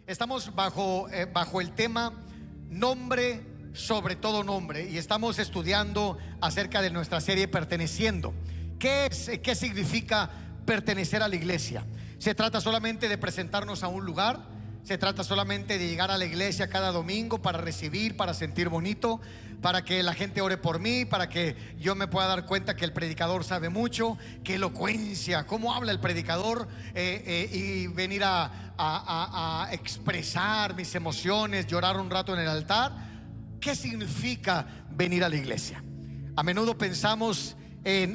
Estamos bajo el tema nombre sobre todo nombre, y estamos estudiando acerca de nuestra serie Perteneciendo. ¿Qué significa pertenecer a la iglesia? ¿Se trata solamente de presentarnos a un lugar? ¿Se trata solamente de llegar a la iglesia cada domingo para recibir, para sentir bonito, para que la gente ore por mí, para que yo me pueda dar cuenta que el predicador sabe mucho? ¡Qué elocuencia! ¿Cómo habla el predicador? Y venir a expresar mis emociones, llorar un rato en el altar. ¿Qué significa venir a la iglesia? A menudo pensamos en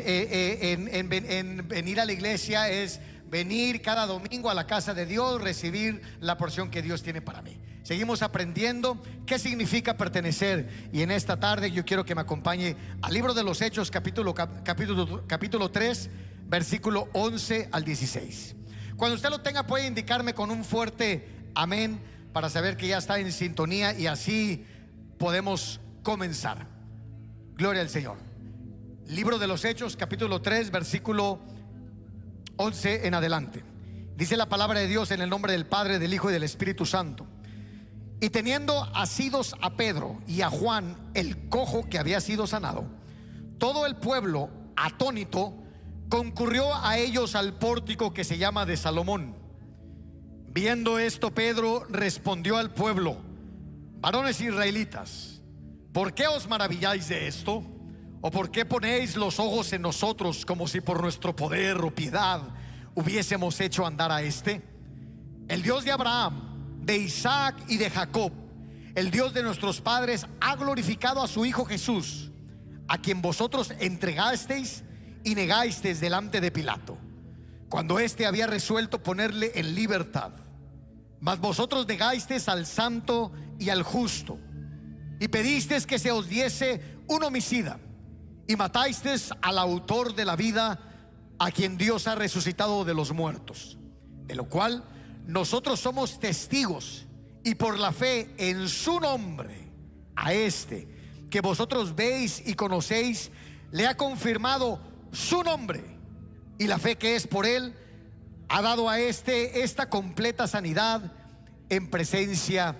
venir a la iglesia es venir cada domingo a la casa de Dios, recibir la porción que Dios tiene para mí. Seguimos aprendiendo qué significa pertenecer, y en esta tarde yo quiero que me acompañe al libro de los Hechos, capítulo 3, versículo 11 al 16. Cuando usted lo tenga, puede indicarme con un fuerte amén para saber que ya está en sintonía, y así podemos comenzar. Gloria al Señor. Libro de los Hechos, capítulo 3, versículo 11 en adelante. Dice la palabra de Dios: en el nombre del Padre, del Hijo y del Espíritu Santo. Y teniendo asidos a Pedro y a Juan, el cojo que había sido sanado, todo el pueblo, atónito, concurrió a ellos al pórtico que se llama de Salomón. Viendo esto, Pedro respondió al pueblo: varones israelitas, ¿por qué os maravilláis de esto? ¿O por qué ponéis los ojos en nosotros, como si por nuestro poder o piedad hubiésemos hecho andar a este? El Dios de Abraham, de Isaac y de Jacob, el Dios de nuestros padres, ha glorificado a su Hijo Jesús, a quien vosotros entregasteis y negasteis delante de Pilato, cuando éste había resuelto ponerle en libertad. Mas vosotros negasteis al santo y al justo, y pedisteis que se os diese un homicida, y matasteis al autor de la vida, a quien Dios ha resucitado de los muertos, de lo cual nosotros somos testigos. Y por la fe en su nombre, a este que vosotros veis y conocéis, le ha confirmado su nombre, y la fe que es por él ha dado a este esta completa sanidad en presencia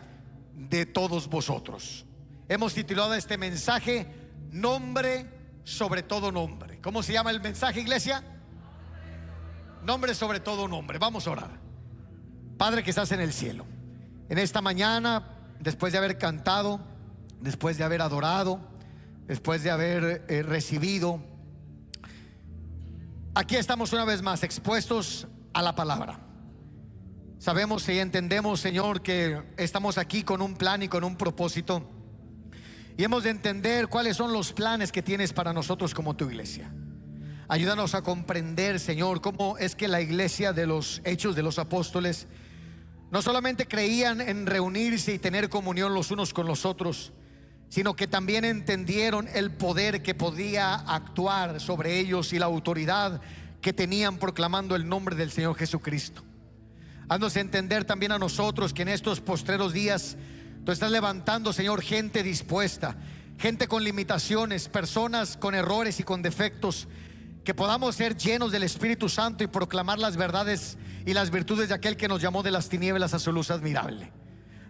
de todos vosotros. Hemos titulado este mensaje Nombre sobre todo nombre. ¿Cómo se llama el mensaje, iglesia? Nombre sobre todo nombre. Vamos a orar. Padre que estás en el cielo, en esta mañana, después de haber cantado, después de haber adorado, después de haber recibido, aquí estamos una vez más expuestos a la palabra. Sabemos y entendemos, Señor, que estamos aquí con un plan y con un propósito, y hemos de entender cuáles son los planes que tienes para nosotros como tu iglesia. Ayúdanos a comprender, Señor, cómo es que la iglesia de los Hechos de los Apóstoles no solamente creían en reunirse y tener comunión los unos con los otros, sino que también entendieron el poder que podía actuar sobre ellos y la autoridad que tenían proclamando el nombre del Señor Jesucristo. Haznos entender también a nosotros que en estos postreros días tú estás levantando, Señor, gente dispuesta, gente con limitaciones, personas con errores y con defectos, que podamos ser llenos del Espíritu Santo y proclamar las verdades y las virtudes de aquel que nos llamó de las tinieblas a su luz admirable.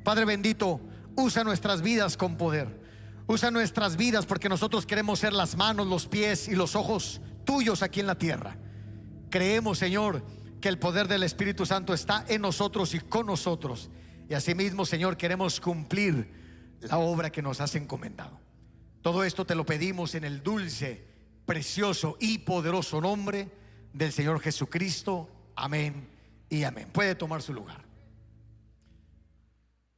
Padre bendito, usa nuestras vidas con poder. Usa nuestras vidas, porque nosotros queremos ser las manos, los pies y los ojos tuyos aquí en la tierra. Creemos, Señor, que el poder del Espíritu Santo está en nosotros y con nosotros, y asimismo, Señor, queremos cumplir la obra que nos has encomendado. Todo esto te lo pedimos en el dulce, precioso y poderoso nombre del Señor Jesucristo. Amén y amén. Puede tomar su lugar.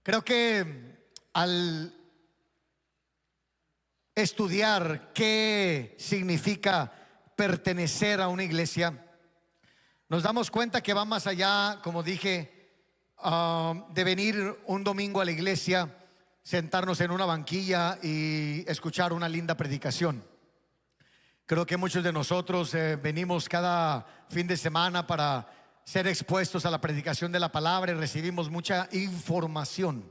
Creo que al estudiar qué significa pertenecer a una iglesia, nos damos cuenta que va más allá, como dije, de venir un domingo a la iglesia, sentarnos en una banquilla y escuchar una linda predicación. Creo que muchos de nosotros venimos cada fin de semana para ser expuestos a la predicación de la palabra y recibimos mucha información.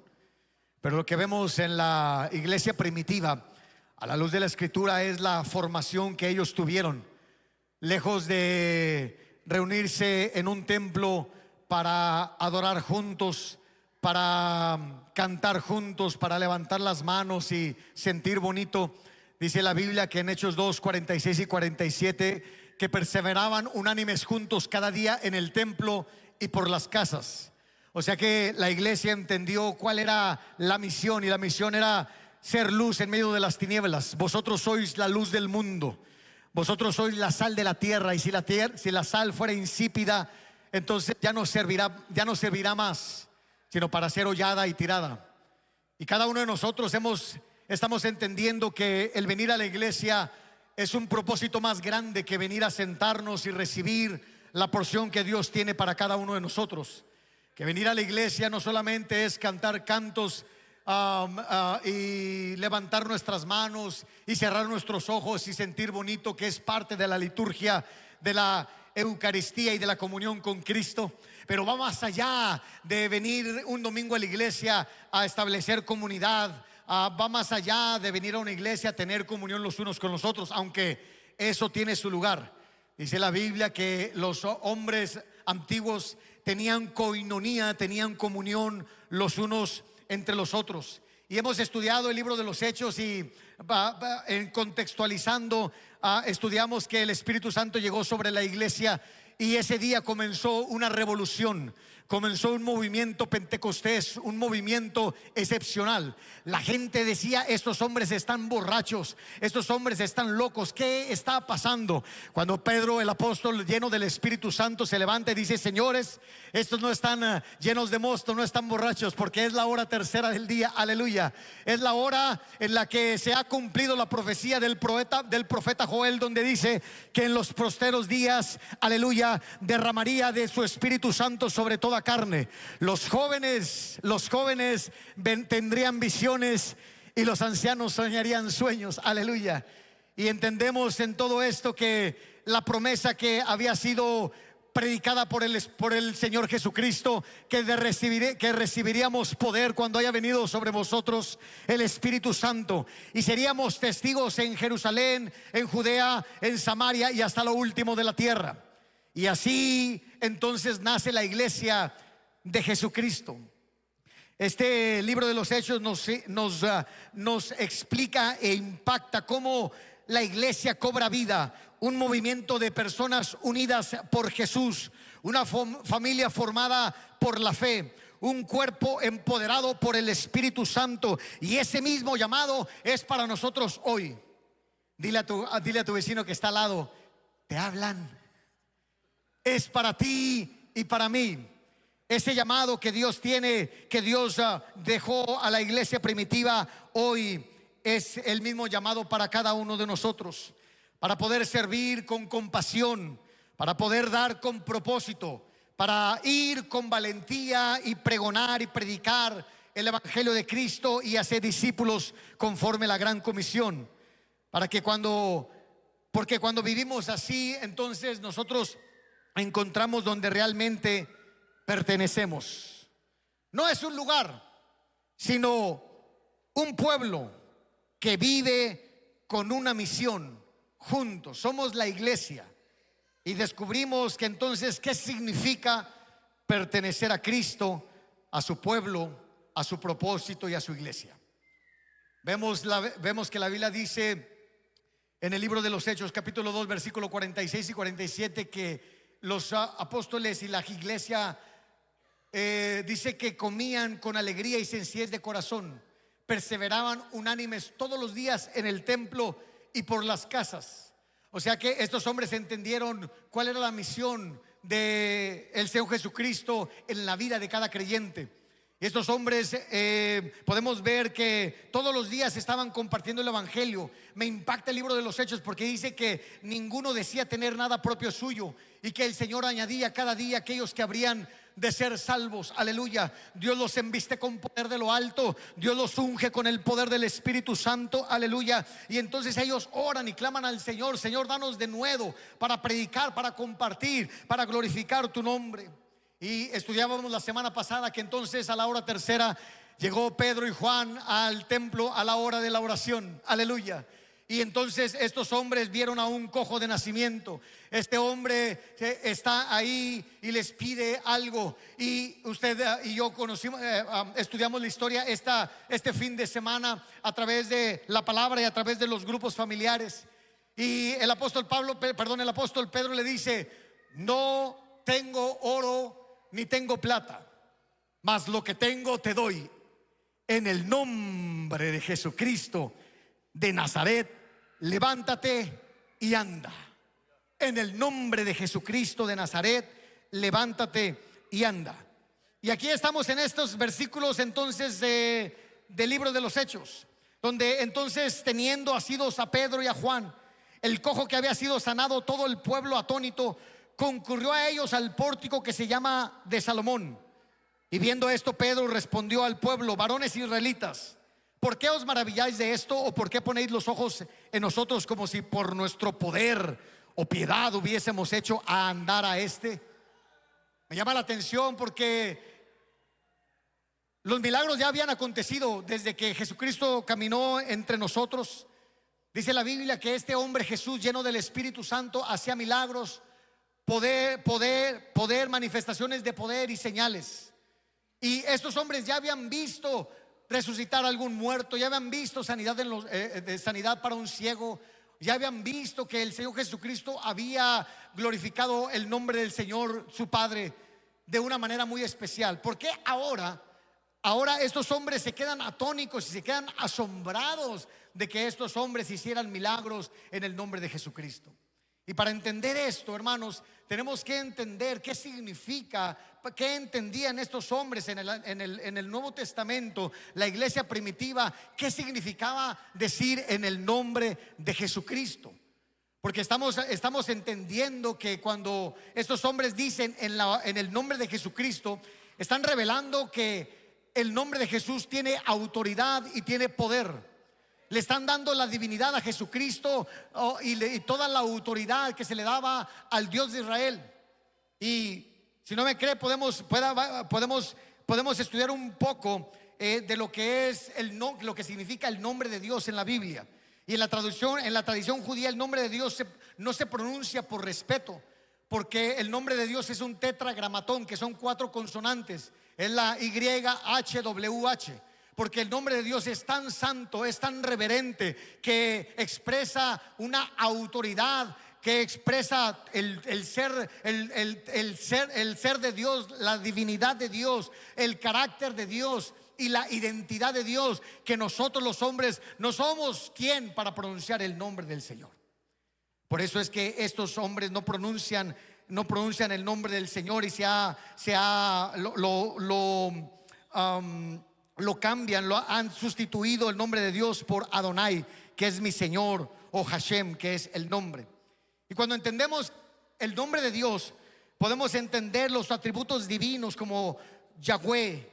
Pero lo que vemos en la iglesia primitiva, a la luz de la Escritura, es la formación que ellos tuvieron. Lejos de reunirse en un templo para adorar juntos, para cantar juntos, para levantar las manos y sentir bonito. Dice la Biblia que en Hechos 2, 46 y 47, que perseveraban unánimes juntos cada día en el templo y por las casas. O sea que la iglesia entendió cuál era la misión, y la misión era ser luz en medio de las tinieblas. Vosotros sois la luz del mundo, vosotros sois la sal de la tierra, y si la sal fuera insípida, entonces ya no servirá más, sino para ser hollada y tirada. Y cada uno de nosotros estamos entendiendo que el venir a la iglesia es un propósito más grande que venir a sentarnos y recibir la porción que Dios tiene para cada uno de nosotros. Que venir a la iglesia no solamente es cantar cantos y levantar nuestras manos y cerrar nuestros ojos y sentir bonito, que es parte de la liturgia de la Eucaristía y de la comunión con Cristo, pero va más allá de venir un domingo a la iglesia a establecer comunidad. Va más allá de venir a una iglesia a tener comunión los unos con los otros, aunque eso tiene su lugar. Dice la Biblia que los hombres antiguos tenían koinonía, tenían comunión los unos entre los otros. Y hemos estudiado el libro de los Hechos, y en contextualizando, estudiamos que el Espíritu Santo llegó sobre la iglesia, y ese día comenzó una revolución. Comenzó un movimiento pentecostés, un movimiento excepcional. La gente decía: estos hombres están borrachos, estos hombres están locos, ¿qué está pasando? Cuando Pedro, el apóstol lleno del Espíritu Santo, se levanta y dice: señores, estos no están llenos de mosto, no están borrachos, porque es la hora tercera del día, aleluya. Es la hora en la que se ha cumplido la profecía del profeta Joel, donde dice que en los posteros días, aleluya, derramaría de su Espíritu Santo sobre toda carne. Los jóvenes tendrían visiones, y los ancianos soñarían sueños, aleluya. Y entendemos en todo esto que la promesa que había sido predicada por el Señor Jesucristo, que recibiríamos poder cuando haya venido sobre vosotros el Espíritu Santo, y seríamos testigos en Jerusalén, en Judea, en Samaria y hasta lo último de la tierra. Y así entonces nace la iglesia de Jesucristo. Este libro de los Hechos nos explica e impacta cómo la iglesia cobra vida, un movimiento de personas unidas por Jesús, una familia formada por la fe, un cuerpo empoderado por el Espíritu Santo. Y ese mismo llamado es para nosotros hoy. Dile a tu vecino que está al lado: te hablan. Es para ti y para mí. Ese llamado que Dios tiene, que Dios dejó a la iglesia primitiva, hoy es el mismo llamado para cada uno de nosotros, para poder servir con compasión, para poder dar con propósito, para ir con valentía y pregonar y predicar el Evangelio de Cristo y hacer discípulos conforme a la gran comisión. Porque cuando vivimos así, entonces nosotros encontramos donde realmente pertenecemos. No es un lugar, sino un pueblo que vive con una misión juntos. Somos la iglesia, y descubrimos que entonces qué significa pertenecer a Cristo, a su pueblo, a su propósito y a su iglesia. Vemos que la Biblia dice en el libro de los Hechos, capítulo 2, versículo 46 y 47, que los apóstoles y la iglesia dice que comían con alegría y sencillez de corazón, perseveraban unánimes todos los días en el templo y por las casas. O sea que estos hombres entendieron cuál era la misión del Señor Jesucristo en la vida de cada creyente. Y estos hombres podemos ver que todos los días estaban compartiendo el Evangelio. Me impacta el libro de los Hechos porque dice que ninguno decía tener nada propio suyo, y que el Señor añadía cada día aquellos que habrían de ser salvos, aleluya. Dios los embiste con poder de lo alto, Dios los unge con el poder del Espíritu Santo, aleluya. Y entonces ellos oran y claman al Señor: Señor, danos de nuevo para predicar, para compartir, para glorificar tu nombre. Y estudiábamos la semana pasada que entonces a la hora tercera llegó Pedro y Juan al templo a la hora de la oración, aleluya. Y entonces estos hombres vieron a un cojo de nacimiento. Este hombre está ahí y les pide algo. Y usted y yo conocimos, estudiamos la historia este fin de semana a través de la palabra y a través de los grupos familiares. Y el apóstol Pedro le dice: no tengo oro ni tengo plata, mas lo que tengo te doy. En el nombre de Jesucristo de Nazaret, levántate y anda. En el nombre de Jesucristo de Nazaret, levántate y anda. Y aquí estamos en estos versículos entonces del libro de los Hechos, donde entonces, teniendo asidos a Pedro y a Juan, el cojo que había sido sanado, todo el pueblo atónito concurrió a ellos al pórtico que se llama de Salomón. Y viendo esto, Pedro respondió al pueblo: varones israelitas, ¿por qué os maravilláis de esto? ¿O por qué ponéis los ojos en nosotros como si por nuestro poder o piedad hubiésemos hecho a andar a este? Me llama la atención porque los milagros ya habían acontecido desde que Jesucristo caminó entre nosotros. Dice la Biblia que este hombre Jesús, lleno del Espíritu Santo, hacía milagros, poder, manifestaciones de poder y señales. Y estos hombres ya habían visto resucitar a algún muerto, ya habían visto sanidad sanidad para un ciego, ya habían visto que el Señor Jesucristo había glorificado el nombre del Señor su Padre de una manera muy especial. ¿Por qué ahora estos hombres se quedan atónicos y se quedan asombrados de que estos hombres hicieran milagros en el nombre de Jesucristo? Y para entender esto, hermanos, tenemos que entender qué significa, qué entendían estos hombres en el Nuevo Testamento, la iglesia primitiva, qué significaba decir en el nombre de Jesucristo. Porque estamos entendiendo que cuando estos hombres dicen en el nombre de Jesucristo, están revelando que el nombre de Jesús tiene autoridad y tiene poder. Le están dando la divinidad a Jesucristo y toda la autoridad que se le daba al Dios de Israel. Y si no me cree, podemos estudiar un poco de lo que es lo que significa el nombre de Dios en la Biblia. Y en la tradición judía, el nombre de Dios no se pronuncia por respeto, porque el nombre de Dios es un tetragramatón, que son 4 consonantes. Es la YHWH. Porque el nombre de Dios es tan santo, es tan reverente, que expresa una autoridad, que expresa el ser de Dios, la divinidad de Dios, el carácter de Dios y la identidad de Dios, que nosotros los hombres no somos quien para pronunciar el nombre del Señor. Por eso es que estos hombres no pronuncian el nombre del Señor y lo cambian, lo han sustituido el nombre de Dios por Adonai, que es mi Señor, o Hashem, que es el nombre. Y cuando entendemos el nombre de Dios, podemos entender los atributos divinos como Yahweh,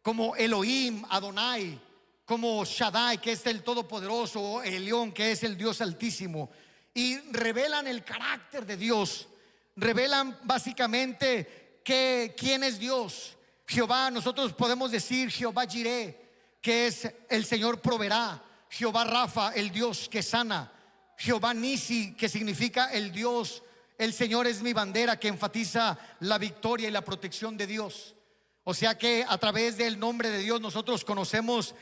como Elohim, Adonai, como Shaddai, que es el Todopoderoso, o Elión, que es el Dios Altísimo. Y revelan el carácter de Dios, revelan básicamente quién es Dios. Jehová, nosotros podemos decir Jehová Jireh, que es el Señor proveerá. Jehová Rafa, el Dios que sana. Jehová Nisi, que significa el Dios, el Señor es mi bandera, que enfatiza la victoria y la protección de Dios. O sea que a través del nombre de Dios nosotros conocemos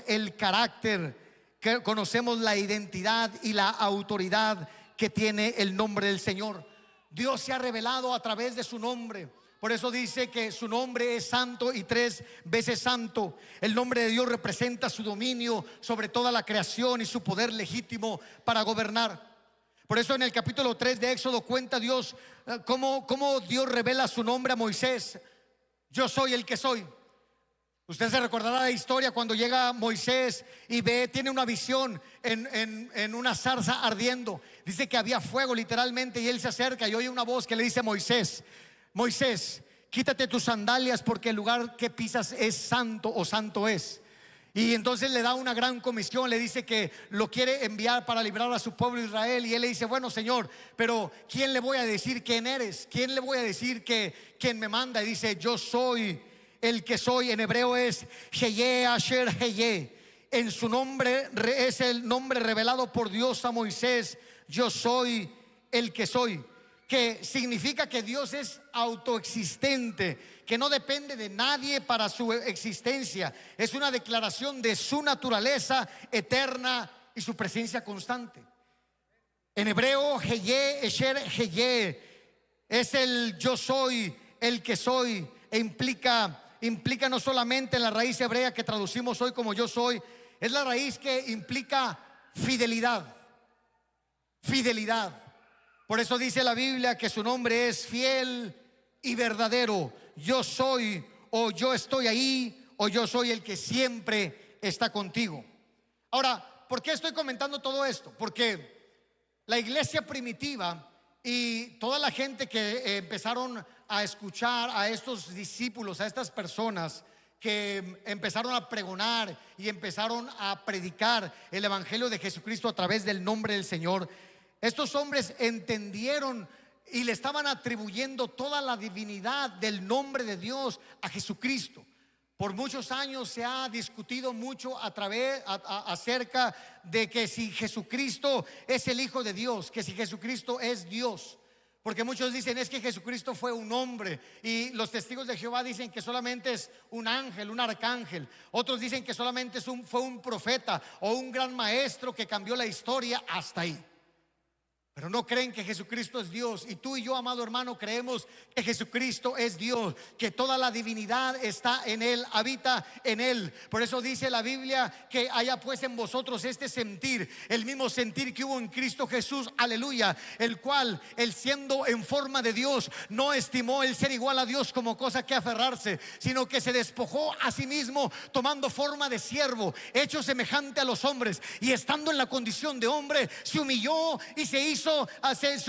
el carácter, que conocemos la identidad y la autoridad que tiene el nombre del Señor. Dios se ha revelado a través de su nombre. Por eso dice que su nombre es santo y 3 veces santo. El nombre de Dios representa su dominio sobre toda la creación y su poder legítimo para gobernar. Por eso en el capítulo 3 de Éxodo cuenta Dios cómo Dios revela su nombre a Moisés. Yo soy el que soy. Usted se recordará la historia cuando llega Moisés y tiene una visión en una zarza ardiendo. Dice que había fuego literalmente, y él se acerca y oye una voz que le dice: Moisés, quítate tus sandalias, porque el lugar que pisas es santo, o santo es. Y entonces le da una gran comisión, le dice que lo quiere enviar para librar a su pueblo Israel. Y él le dice: bueno, Señor, pero ¿quién le voy a decir quién eres? ¿Quién le voy a decir quién me manda? Y dice: yo soy el que soy. En hebreo es Heye Asher Heye, en su nombre es el nombre revelado por Dios a Moisés: yo soy el que soy, que significa que Dios es autoexistente, que no depende de nadie para su existencia. Es una declaración de su naturaleza eterna y su presencia constante. En hebreo, Heye, Esher, Heye, es el yo soy el que soy, e implica no solamente en la raíz hebrea que traducimos hoy como yo soy, es la raíz que implica fidelidad. Fidelidad. Por eso dice la Biblia que su nombre es fiel y verdadero. Yo soy, o yo estoy ahí, o yo soy el que siempre está contigo. Ahora, ¿por qué estoy comentando todo esto? Porque la iglesia primitiva y toda la gente que empezaron a escuchar a estos discípulos, a estas personas que empezaron a pregonar y empezaron a predicar el evangelio de Jesucristo a través del nombre del Señor, estos hombres entendieron y le estaban atribuyendo toda la divinidad del nombre de Dios a Jesucristo. Por muchos años se ha discutido mucho acerca de que si Jesucristo es el Hijo de Dios, que si Jesucristo es Dios. Porque muchos dicen es que Jesucristo fue un hombre, y los testigos de Jehová dicen que solamente es un ángel, un arcángel. Otros dicen que solamente fue un profeta o un gran maestro que cambió la historia. Hasta ahí. Pero no creen que Jesucristo es Dios. Y tú y yo, amado hermano, creemos que Jesucristo es Dios, que toda la divinidad está en Él, habita en Él. Por eso dice la Biblia que haya pues en vosotros este sentir, el mismo sentir que hubo en Cristo Jesús, aleluya, el cual, él siendo en forma de Dios, no estimó el ser igual a Dios como cosa que aferrarse, sino que se despojó a sí mismo, tomando forma de siervo, hecho semejante a los hombres, y estando en la condición de hombre, se humilló y se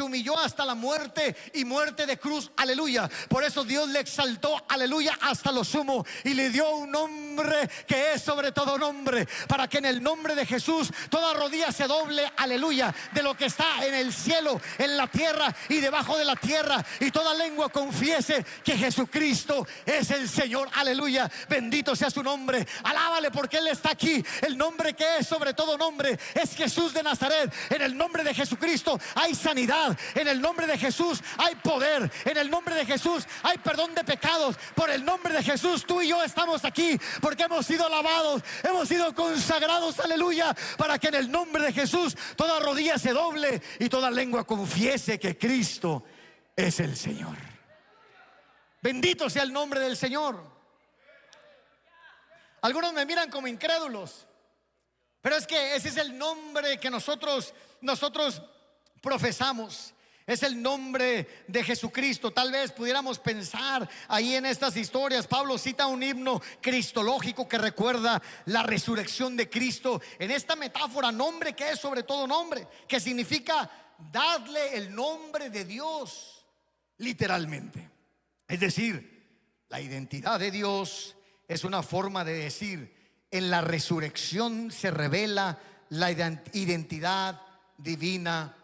humilló hasta la muerte, y muerte de cruz, aleluya. Por eso Dios le exaltó, aleluya, hasta lo sumo, y le dio un nombre que es sobre todo nombre, para que en el nombre de Jesús toda rodilla se doble, aleluya, de lo que está en el cielo, en la tierra y debajo de la tierra, y toda lengua confiese que Jesucristo es el Señor, aleluya. Bendito sea su nombre, alábale porque Él está aquí. El nombre que es sobre todo nombre es Jesús de Nazaret. En el nombre de Jesucristo hay sanidad, en el nombre de Jesús hay poder, en el nombre de Jesús hay perdón de pecados. Por el nombre de Jesús tú y yo estamos aquí porque hemos sido lavados, hemos sido consagrados, aleluya, para que en el nombre de Jesús toda rodilla se doble y toda lengua confiese que Cristo es el Señor. Bendito sea el nombre del Señor. Algunos me miran como incrédulos, pero es que ese es el nombre que nosotros profesamos. Es el nombre de Jesucristo. Tal vez pudiéramos pensar ahí en estas historias. Pablo cita un himno cristológico que recuerda la resurrección de Cristo. En esta metáfora, nombre que es sobre todo nombre, que significa darle el nombre de Dios, literalmente. Es decir, la identidad de Dios es una forma de decir: en la resurrección se revela la identidad divina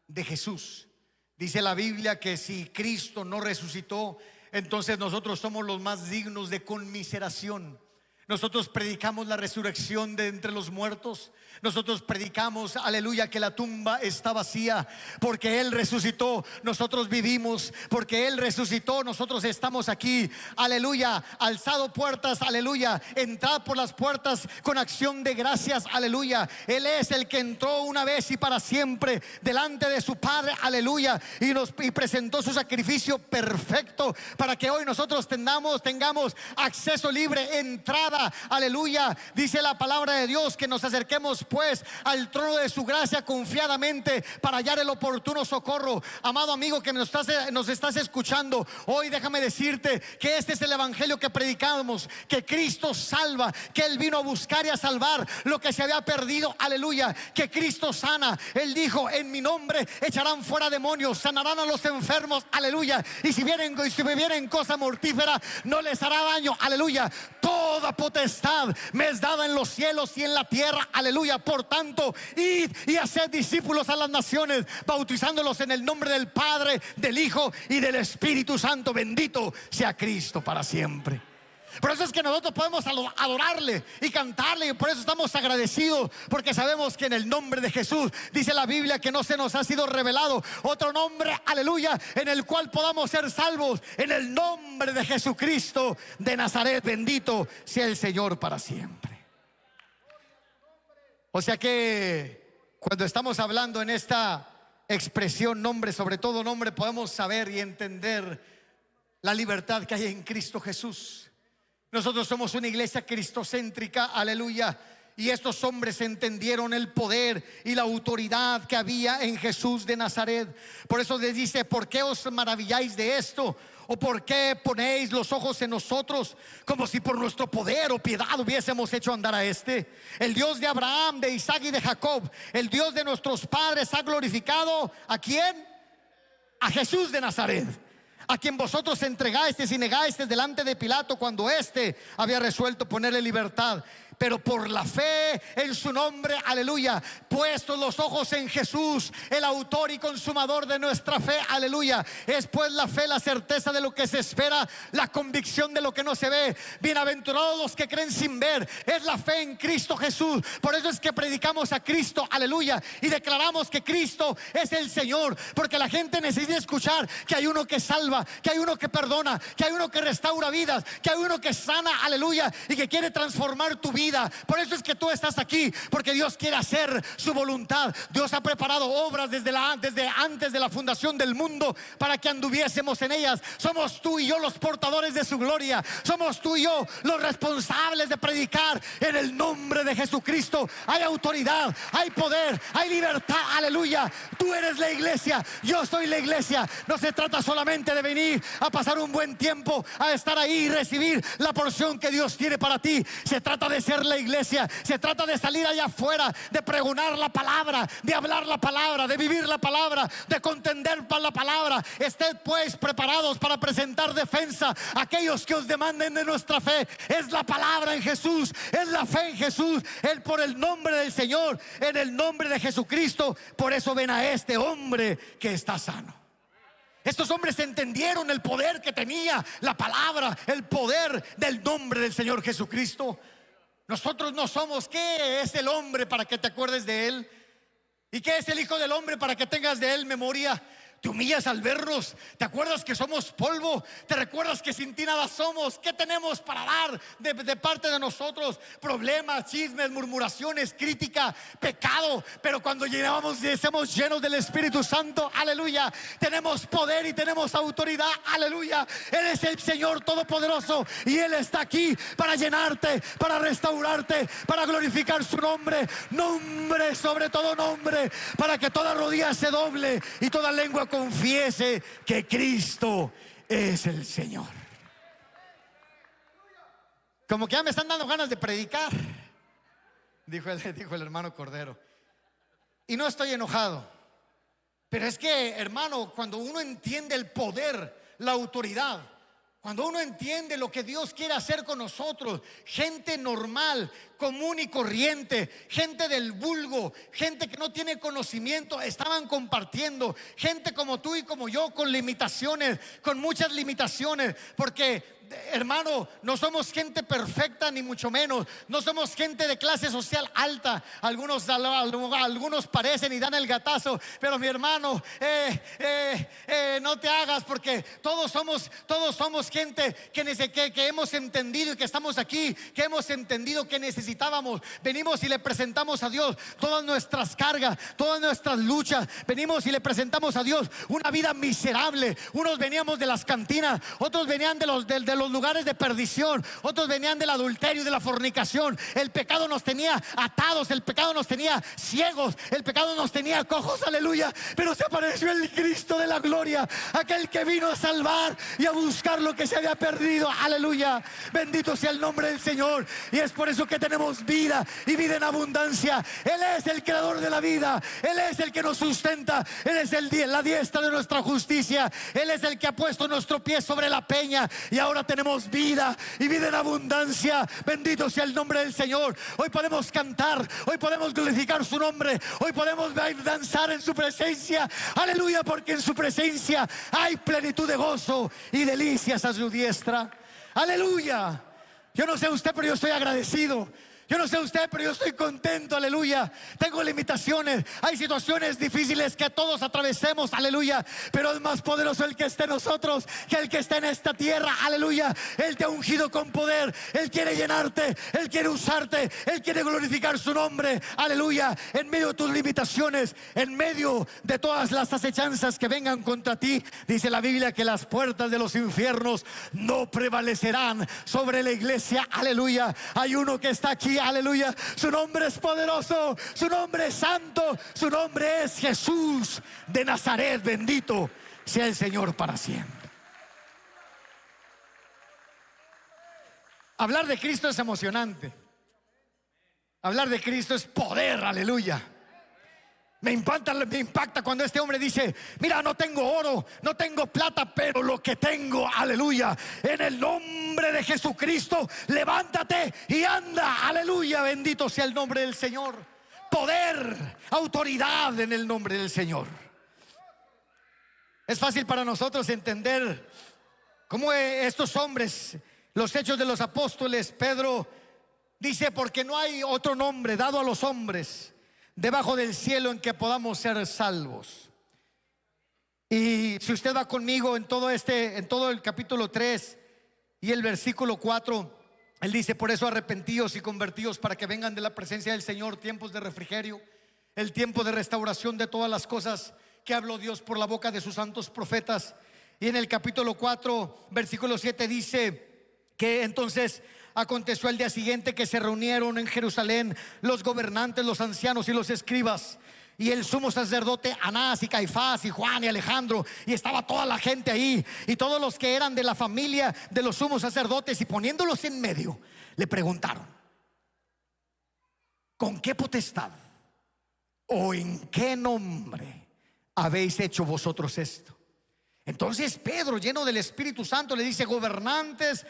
de Jesús. Dice la Biblia que si Cristo no resucitó, entonces nosotros somos los más dignos de conmiseración. Nosotros predicamos la resurrección de entre los muertos. Nosotros predicamos, aleluya, que la tumba está vacía porque Él resucitó. Nosotros vivimos porque Él resucitó. Nosotros estamos aquí, aleluya. Alzado puertas, aleluya. Entrad por las puertas con acción de gracias, aleluya. Él es el que entró una vez y para siempre delante de su Padre, aleluya, y presentó su sacrificio perfecto para que hoy nosotros tengamos acceso libre, entrada, aleluya. Dice la palabra de Dios que nos acerquemos pues al trono de su gracia confiadamente para hallar el oportuno socorro. Amado amigo que nos estás escuchando hoy, déjame decirte que este es el evangelio que predicamos, que Cristo salva, que Él vino a buscar y a salvar lo que se había perdido, aleluya, que Cristo sana. Él dijo: en mi nombre echarán fuera demonios, sanarán a los enfermos, aleluya, y si me vienen cosa mortífera no les hará daño, aleluya. Toda potestad me es dada en los cielos y en la tierra, aleluya. Por tanto, id y haced discípulos a las naciones, bautizándolos en el nombre del Padre, del Hijo y del Espíritu Santo. Bendito sea Cristo para siempre. Por eso es que nosotros podemos adorarle y cantarle, y por eso estamos agradecidos, porque sabemos que en el nombre de Jesús, dice la Biblia, que no se nos ha sido revelado otro nombre, aleluya, en el cual podamos ser salvos, en el nombre de Jesucristo de Nazaret. Bendito sea el Señor para siempre. O sea que cuando estamos hablando en esta expresión nombre, sobre todo nombre, podemos saber y entender la libertad que hay en Cristo Jesús. Nosotros somos una iglesia cristocéntrica, aleluya. Y estos hombres entendieron el poder y la autoridad que había en Jesús de Nazaret. Por eso les dice: ¿por qué os maravilláis de esto? ¿O por qué ponéis los ojos en nosotros, como si por nuestro poder o piedad hubiésemos hecho andar a este? El Dios de Abraham, de Isaac y de Jacob, el Dios de nuestros padres, ha glorificado ¿a quién? A Jesús de Nazaret, a quien vosotros entregasteis y negasteis delante de Pilato, cuando éste había resuelto ponerle libertad. Pero por la fe en su nombre, aleluya, puestos los ojos en Jesús, el autor y consumador de nuestra fe, aleluya. Es pues la fe la certeza de lo que se espera, la convicción de lo que no se ve. Bienaventurados los que creen sin ver. Es la fe en Cristo Jesús. Por eso es que predicamos a Cristo, aleluya, y declaramos que Cristo es el Señor, porque la gente necesita escuchar que hay uno que salva, que hay uno que perdona, que hay uno que restaura vidas, que hay uno que sana, aleluya, y que quiere transformar tu vida. Por eso es que tú estás aquí, porque Dios quiere hacer su voluntad. Dios ha preparado obras desde antes de la fundación del mundo, para que anduviésemos en ellas. Somos tú y yo los portadores de su gloria. Somos tú y yo los responsables de predicar en el nombre de Jesucristo. Hay autoridad, hay poder, hay libertad, aleluya. Tú eres la iglesia, yo soy la iglesia. No se trata solamente de venir a pasar un buen tiempo, a estar ahí y recibir la porción que Dios tiene para ti. Se trata de ser la iglesia, se trata de salir allá afuera, de pregonar la palabra, de hablar la palabra, de vivir la palabra, de contender por la palabra. Ested pues preparados para presentar defensa a aquellos que os demanden de nuestra fe. Es la palabra en Jesús, es la fe en Jesús, Él, por el nombre del Señor, en el nombre de Jesucristo. Por eso ven a este hombre que está sano. Estos hombres entendieron el poder que tenía la palabra, el poder del nombre del Señor Jesucristo. Nosotros no somos. ¿Qué es el hombre para que te acuerdes de él? ¿Y qué es el Hijo del Hombre para que tengas de él memoria? Te humillas al vernos, te acuerdas que somos polvo, te recuerdas que sin ti nada somos. ¿Qué tenemos para dar de parte de nosotros? Problemas, chismes, murmuraciones, crítica, pecado. Pero cuando estemos llenos del Espíritu Santo, aleluya, tenemos poder y tenemos autoridad, aleluya. Él es el Señor Todopoderoso y Él está aquí para llenarte, para restaurarte, para glorificar su nombre. Nombre sobre todo nombre, para que toda rodilla se doble y toda lengua confiese que Cristo es el Señor. Como que ya me están dando ganas de predicar, dijo el hermano Cordero. Y no estoy enojado, pero es que, hermano, cuando uno entiende el poder, la autoridad, cuando uno entiende lo que Dios quiere hacer con nosotros, gente normal, común y corriente, gente del vulgo, gente que no tiene conocimiento, estaban compartiendo. Gente como tú y como yo, con limitaciones, con muchas limitaciones, porque, hermano, no somos gente perfecta, ni mucho menos. No somos gente de clase social alta. Algunos parecen y dan el gatazo, pero mi hermano, no te hagas, porque todos somos gente que hemos entendido y que estamos aquí, que hemos entendido que necesitábamos. Venimos y le presentamos a Dios todas nuestras cargas, todas nuestras luchas. Venimos y le presentamos a Dios una vida miserable. Unos veníamos de las cantinas, otros venían de los lugares de perdición, otros venían del adulterio y de la fornicación. El pecado nos tenía atados, el pecado nos tenía ciegos, el pecado nos tenía cojos, aleluya. Pero se apareció el Cristo de la gloria, aquel que vino a salvar y a buscar lo que se había perdido, aleluya. Bendito sea el nombre del Señor. Y es por eso que tenemos vida y vida en abundancia. Él es el creador de la vida, Él es el que nos sustenta, Él es la diestra de nuestra justicia, Él es el que ha puesto nuestro pie sobre la peña, y ahora tenemos vida y vida en abundancia. Bendito sea el nombre del Señor. Hoy podemos cantar, hoy podemos glorificar su nombre, hoy podemos danzar en su presencia, aleluya, porque en su presencia hay plenitud de gozo y delicias a su diestra, aleluya. Yo no sé usted, pero yo estoy agradecido. Yo no sé usted, pero yo estoy contento, aleluya. Tengo limitaciones, hay situaciones difíciles que todos atravesemos, aleluya. Pero es más poderoso el que esté en nosotros que el que está en esta tierra, aleluya. Él te ha ungido con poder, Él quiere llenarte, Él quiere usarte, Él quiere glorificar su nombre, aleluya. En medio de tus limitaciones, en medio de todas las acechanzas que vengan contra ti, dice la Biblia que las puertas de los infiernos no prevalecerán sobre la iglesia, aleluya. Hay uno que está aquí, aleluya. Su nombre es poderoso, su nombre es santo, su nombre es Jesús de Nazaret. Bendito sea el Señor para siempre. Hablar de Cristo es emocionante. Hablar de Cristo es poder, aleluya. Me impacta cuando este hombre dice: mira, no tengo oro, no tengo plata, pero lo que tengo, aleluya, en el nombre de Jesucristo, levántate y anda, aleluya. Bendito sea el nombre del Señor. Poder, autoridad en el nombre del Señor. Es fácil para nosotros entender cómo estos hombres, los Hechos de los Apóstoles, Pedro dice: porque no hay otro nombre dado a los hombres debajo del cielo en que podamos ser salvos. Y si usted va conmigo en todo el capítulo 3 y el versículo 4, él dice: por eso arrepentíos y convertíos, para que vengan de la presencia del Señor tiempos de refrigerio, el tiempo de restauración de todas las cosas que habló Dios por la boca de sus santos profetas. Y en el capítulo 4 versículo 7 dice que entonces aconteció el día siguiente que se reunieron en Jerusalén los gobernantes, los ancianos y los escribas, y el sumo sacerdote Anás y Caifás y Juan y Alejandro, y estaba toda la gente ahí, y todos los que eran de la familia de los sumos sacerdotes, y poniéndolos en medio le preguntaron: ¿con qué potestad o en qué nombre habéis hecho vosotros esto? Entonces Pedro, lleno del Espíritu Santo, le dice: gobernantes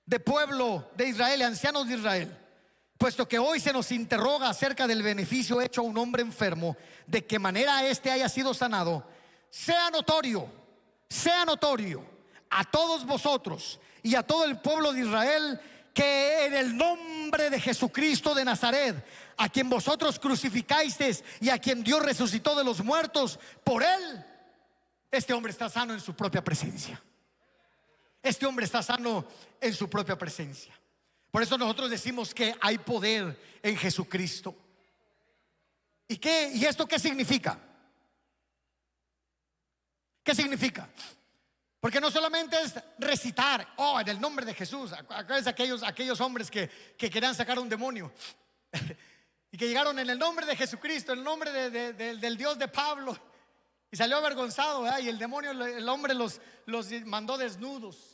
de pueblo de Israel, ancianos de Israel, puesto que hoy se nos interroga acerca del beneficio hecho a un hombre enfermo, de qué manera éste haya sido sanado, sea notorio a todos vosotros y a todo el pueblo de Israel, que en el nombre de Jesucristo de Nazaret, a quien vosotros crucificasteis y a quien Dios resucitó de los muertos, por él este hombre está sano en su propia presencia. Este hombre está sano en su propia presencia. Por eso nosotros decimos que hay poder en Jesucristo. ¿Y esto qué significa? ¿Qué significa? Porque no solamente es recitar: oh, en el nombre de Jesús. Acuérdense aquellos hombres que querían sacar un demonio y que llegaron en el nombre de Jesucristo, en el nombre del Dios de Pablo, y salió avergonzado, ¿verdad? Y el demonio, el hombre los mandó desnudos.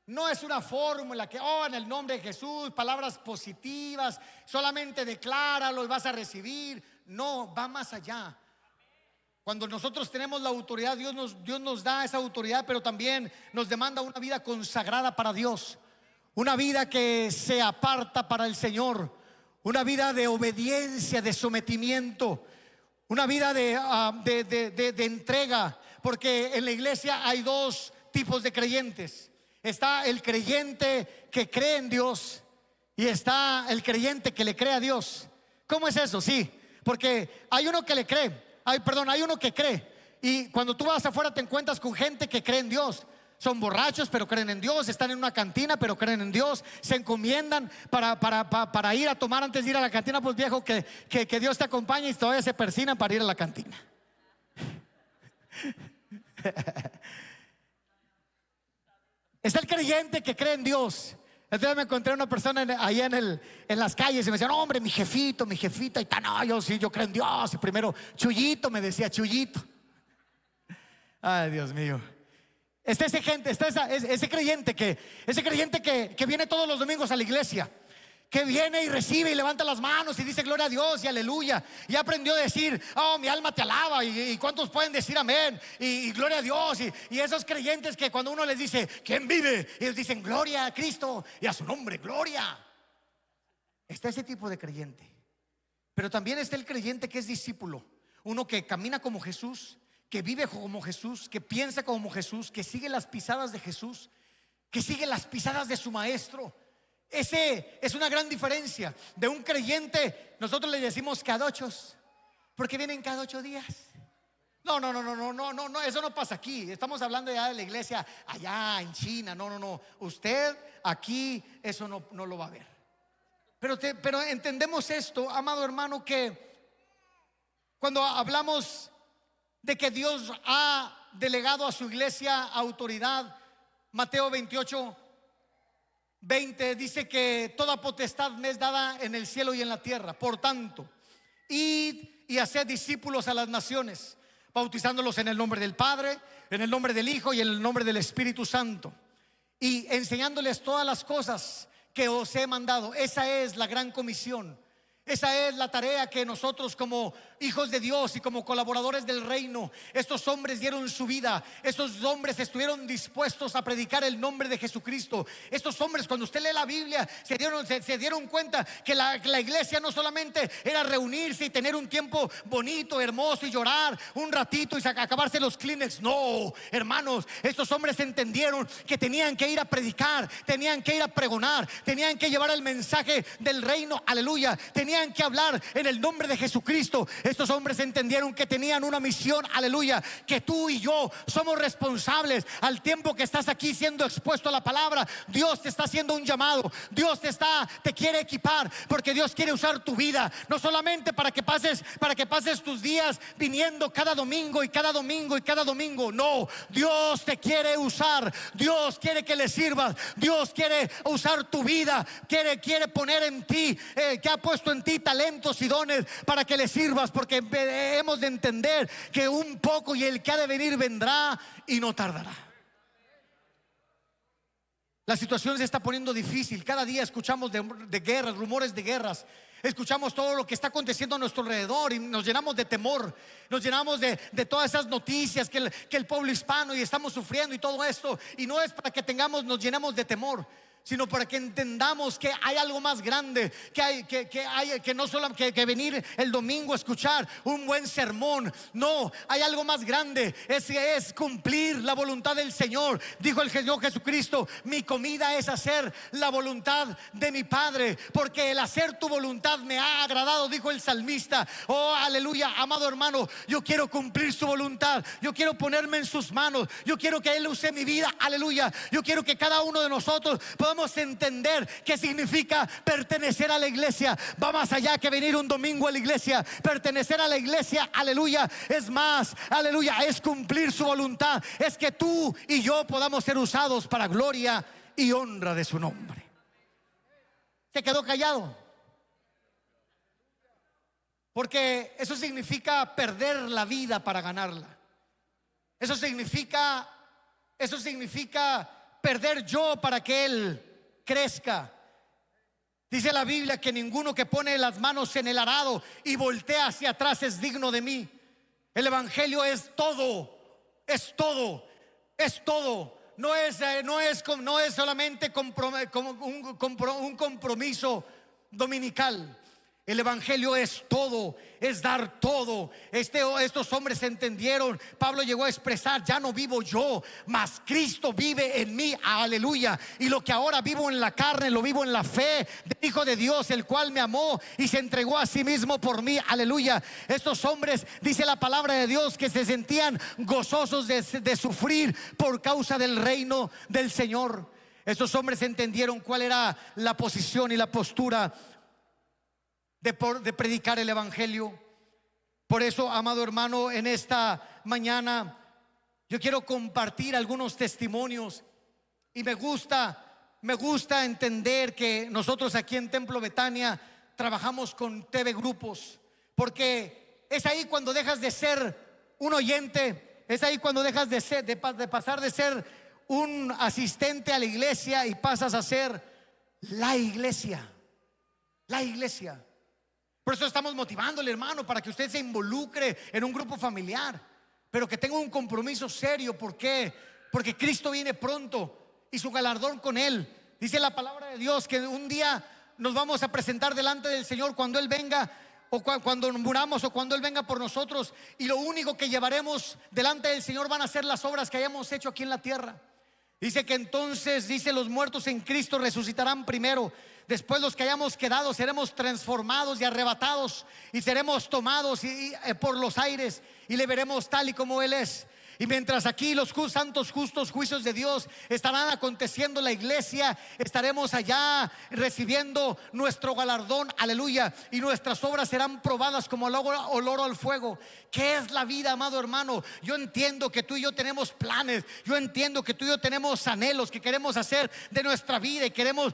No es una fórmula que, oh, en el nombre de Jesús, palabras positivas, solamente decláralo y vas a recibir. No, va más allá. Cuando nosotros tenemos la autoridad, Dios nos da esa autoridad, pero también nos demanda una vida consagrada para Dios, una vida que se aparta para el Señor, una vida de obediencia, de sometimiento, una vida de entrega. Porque en la iglesia hay dos tipos de creyentes. Está el creyente que cree en Dios y está el creyente que le cree a Dios. ¿Cómo es eso? Sí, porque hay uno que le cree, hay uno que cree. Y cuando tú vas afuera te encuentras con gente que cree en Dios. Son borrachos pero creen en Dios, están en una cantina pero creen en Dios, se encomiendan para ir a tomar antes de ir a la cantina. Pues viejo, que Dios te acompañe, y todavía se persignan para ir a la cantina. Está el creyente que cree en Dios. Entonces me encontré una persona ahí en las calles y me decía: no, hombre, mi jefito, mi jefita. Y no, yo creo en Dios. Y primero, Chuyito, me decía, Chuyito. Ay, Dios mío. Está ese creyente que viene todos los domingos a la iglesia, que viene y recibe y levanta las manos y dice gloria a Dios y aleluya. Y aprendió a decir: oh, mi alma te alaba. Y cuántos pueden decir amén y gloria a Dios. Y esos creyentes que cuando uno les dice: ¿quién vive? Ellos dicen: gloria a Cristo y a su nombre, gloria. Está ese tipo de creyente. Pero también está el creyente que es discípulo, uno que camina como Jesús, que vive como Jesús, que piensa como Jesús, que sigue las pisadas de Jesús, que sigue las pisadas de su maestro. Ese es una gran diferencia de un creyente. Nosotros le decimos cadochos porque vienen cada 8 días. No, no, no, no, no, no, no, no, eso no pasa aquí. Estamos hablando ya de la iglesia allá en China. No, no, no. Usted aquí eso no lo va a ver. Pero entendemos esto, amado hermano, que cuando hablamos de que Dios ha delegado a su iglesia autoridad, Mateo 28:20 dice que toda potestad me es dada en el cielo y en la tierra. Por tanto, id y haced discípulos a las naciones, bautizándolos en el nombre del Padre, en el nombre del Hijo y en el nombre del Espíritu Santo, y enseñándoles todas las cosas que os he mandado. Esa es la gran comisión. Esa es la tarea que nosotros como hijos de Dios y como colaboradores del reino, estos hombres dieron su vida. Estos hombres estuvieron dispuestos a predicar el nombre de Jesucristo. Estos hombres, cuando usted lee la Biblia, se dieron cuenta que la iglesia no solamente era reunirse y tener un tiempo bonito, hermoso, y llorar un ratito y acabarse los Kleenex. No, hermanos, estos hombres entendieron que tenían que ir a predicar, tenían que ir a pregonar, tenían que llevar el mensaje del reino, aleluya, tenían que hablar en el nombre de Jesucristo. Estos hombres entendieron que tenían una misión, aleluya, que tú y yo somos responsables. Al tiempo que estás aquí siendo expuesto a la palabra, Dios te está haciendo un llamado. Dios te quiere equipar, porque Dios quiere usar tu vida, no solamente para que pases tus días viniendo cada domingo y cada domingo y cada domingo. No, Dios te quiere usar. Dios quiere que le sirvas. Dios quiere usar tu vida. Quiere poner en ti, que ha puesto en ti talentos y dones para que le sirvas, porque hemos de entender que un poco y el que ha de venir vendrá y no tardará. La situación se está poniendo difícil. Cada día escuchamos de guerras, rumores de guerras. Escuchamos todo lo que está aconteciendo a nuestro alrededor y nos llenamos de temor. Nos llenamos de todas esas noticias que el pueblo hispano y estamos sufriendo y todo esto. Y no es para que nos llenemos de temor, sino para que entendamos que hay algo más grande, que no solo que venir el domingo a escuchar un buen sermón. No, hay algo más grande. Es cumplir la voluntad del Señor. Dijo el Señor Jesucristo: mi comida es hacer la voluntad de mi Padre, porque el hacer tu voluntad me ha agradado, dijo el salmista. Oh, aleluya, amado hermano, yo quiero cumplir su voluntad. Yo quiero ponerme en sus manos. Yo quiero que Él use mi vida, aleluya. Yo quiero que cada uno de nosotros podamos entender qué significa pertenecer a la iglesia. Va más allá que venir un domingo a la iglesia. Pertenecer a la iglesia, aleluya, es más, aleluya, es cumplir su voluntad. Es que tú y yo podamos ser usados para gloria y honra de su nombre. ¿Se quedó callado? Porque eso significa perder la vida para ganarla. Eso significa perder yo para que Él crezca. Dice la Biblia que ninguno que pone las manos en el arado y voltea hacia atrás es digno de mí. El evangelio es todo, es todo, es todo. No es solamente un compromiso dominical. El evangelio es todo, es dar todo. Estos hombres entendieron. Pablo llegó a expresar: ya no vivo yo, mas Cristo vive en mí, aleluya. Y lo que ahora vivo en la carne, lo vivo en la fe del Hijo de Dios, el cual me amó y se entregó a sí mismo por mí, aleluya. Estos hombres, dice la palabra de Dios, que se sentían gozosos de sufrir por causa del reino del Señor. Estos hombres entendieron cuál era la posición y la postura de predicar el evangelio. Por eso, amado hermano, en esta mañana yo quiero compartir algunos testimonios. Y me gusta entender que nosotros aquí en Templo Betania trabajamos con TV Grupos, porque es ahí cuando dejas de ser un oyente. Es ahí cuando dejas de pasar de ser un asistente a la iglesia y pasas a ser la iglesia. La iglesia. Por eso estamos motivándole, hermano, para que usted se involucre en un grupo familiar, pero que tenga un compromiso serio. ¿Por qué? Porque Cristo viene pronto y su galardón con Él. Dice la palabra de Dios que un día nos vamos a presentar delante del Señor cuando Él venga, o cuando muramos, o cuando Él venga por nosotros. Y lo único que llevaremos delante del Señor van a ser las obras que hayamos hecho aquí en la tierra. Dice que entonces, dice, los muertos en Cristo resucitarán primero. Después los que hayamos quedado seremos transformados y arrebatados y seremos tomados por los aires y le veremos tal y como Él es. Y mientras aquí los santos justos juicios de Dios estarán aconteciendo en la iglesia, estaremos allá recibiendo nuestro galardón, aleluya. Y nuestras obras serán probadas como olor al fuego. ¿Qué es la vida, amado hermano? Yo entiendo que tú y yo tenemos planes. Yo entiendo que tú y yo tenemos anhelos que queremos hacer de nuestra vida y queremos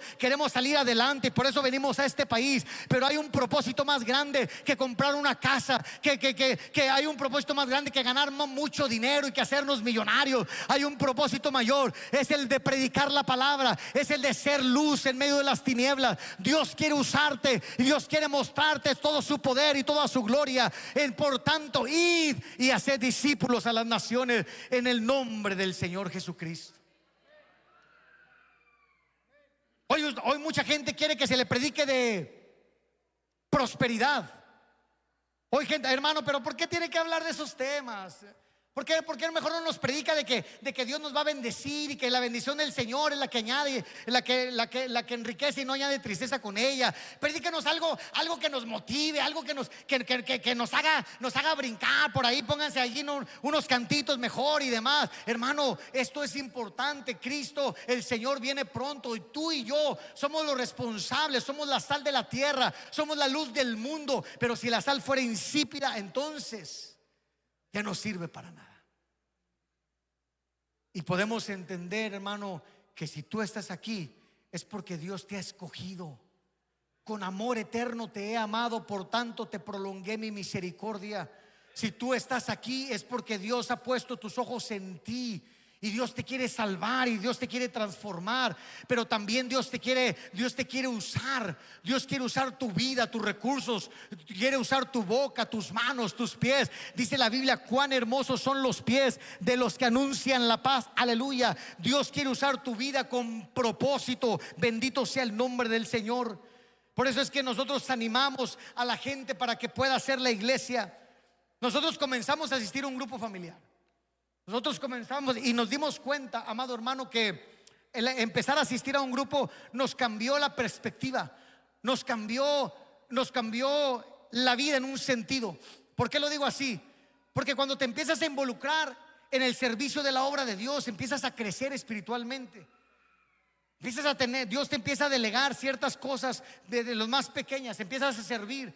salir adelante. Y por eso venimos a este país. Pero hay un propósito más grande que comprar una casa, que hay un propósito más grande que ganar mucho dinero y que hacernos millonarios. Hay un propósito mayor, es el de predicar la palabra, es el de ser luz en medio de las tinieblas. Dios quiere usarte y Dios quiere mostrarte todo su poder y toda su gloria. Por tanto, id y haced discípulos a las naciones en el nombre del Señor Jesucristo. Hoy mucha gente quiere que se le predique de prosperidad. Hoy gente, hermano, pero ¿por qué tiene que hablar de esos temas? ¿Por qué mejor no nos predica de que Dios nos va a bendecir y que la bendición del Señor es la que añade, la que enriquece y no añade tristeza con ella? Predícanos algo que nos motive, algo que nos haga brincar por ahí. Pónganse allí unos cantitos mejor y demás. Hermano, esto es importante. Cristo, el Señor, viene pronto y tú y yo somos los responsables. Somos la sal de la tierra, somos la luz del mundo. Pero si la sal fuera insípida, entonces ya no sirve para nada. Y podemos entender, hermano, que si tú estás aquí es porque Dios te ha escogido. Con amor eterno te he amado, por tanto te prolongué mi misericordia. Si tú estás aquí es porque Dios ha puesto tus ojos en ti. Y Dios te quiere salvar y Dios te quiere transformar. Pero también Dios te quiere usar. Dios quiere usar tu vida, tus recursos. Quiere usar tu boca, tus manos, tus pies. Dice la Biblia, cuán hermosos son los pies de los que anuncian la paz. Aleluya. Dios quiere usar tu vida con propósito. Bendito sea el nombre del Señor. Por eso es que nosotros animamos a la gente para que pueda hacer la iglesia. Nosotros comenzamos a asistir a un grupo familiar. Nosotros comenzamos y nos dimos cuenta, amado hermano, que el empezar a asistir a un grupo nos cambió la perspectiva, nos cambió la vida en un sentido. ¿Por qué lo digo así? Porque cuando te empiezas a involucrar en el servicio de la obra de Dios, empiezas a crecer espiritualmente. Empiezas a tener, Dios te empieza a delegar ciertas cosas desde los más pequeñas, empiezas a servir.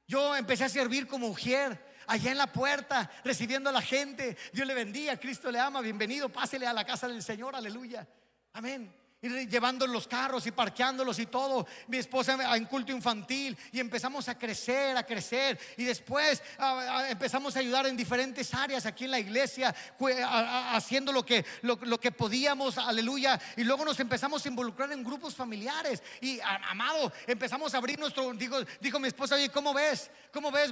Yo empecé a servir como ujier, allá en la puerta, recibiendo a la gente. Dios le bendiga, Cristo le ama, bienvenido, pásele a la casa del Señor, aleluya, amén. Y llevando los carros y parqueándolos y todo. Mi esposa en culto infantil. Y empezamos a crecer. Y después empezamos a ayudar en diferentes áreas aquí en la iglesia, haciendo lo que podíamos, aleluya. Y luego nos empezamos a involucrar en grupos familiares. Y amado, empezamos a abrir dijo mi esposa, oye, ¿cómo ves?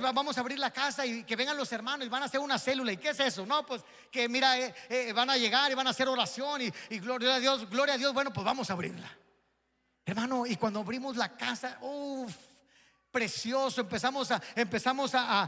Vamos a abrir la casa y que vengan los hermanos y van a hacer una célula. ¿Y qué es eso? No, pues que mira, van a llegar y van a hacer oración y gloria a Dios. Bueno, pues vamos a abrirla, hermano. Y cuando abrimos la casa, precioso, empezamos a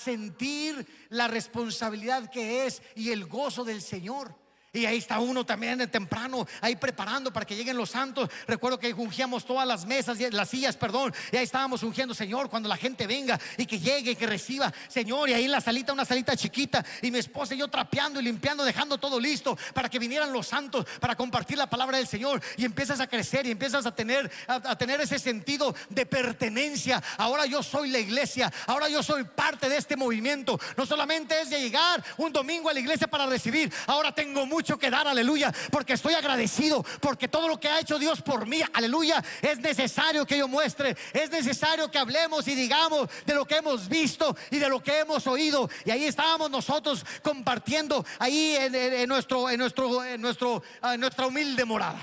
sentir la responsabilidad que es y el gozo del Señor. Y ahí está uno también de temprano, ahí preparando para que lleguen los santos. Recuerdo que ungíamos todas las mesas, las sillas, perdón. Y ahí estábamos ungiendo, Señor, cuando la gente venga y que llegue, que reciba, Señor. Y ahí en la salita, una salita chiquita, y mi esposa y yo trapeando y limpiando, dejando todo listo para que vinieran los santos, para compartir la palabra del Señor. Y empiezas a crecer y empiezas a tener ese sentido de pertenencia. Ahora yo soy la iglesia, ahora yo soy parte de este movimiento. No solamente es de llegar un domingo a la iglesia para recibir, ahora tengo mucho que dar, aleluya, porque estoy agradecido, porque todo lo que ha hecho Dios por mí, aleluya, es necesario que yo muestre, es necesario que hablemos y digamos de lo que hemos visto y de lo que hemos oído. Y ahí estábamos nosotros compartiendo ahí en nuestra humilde morada.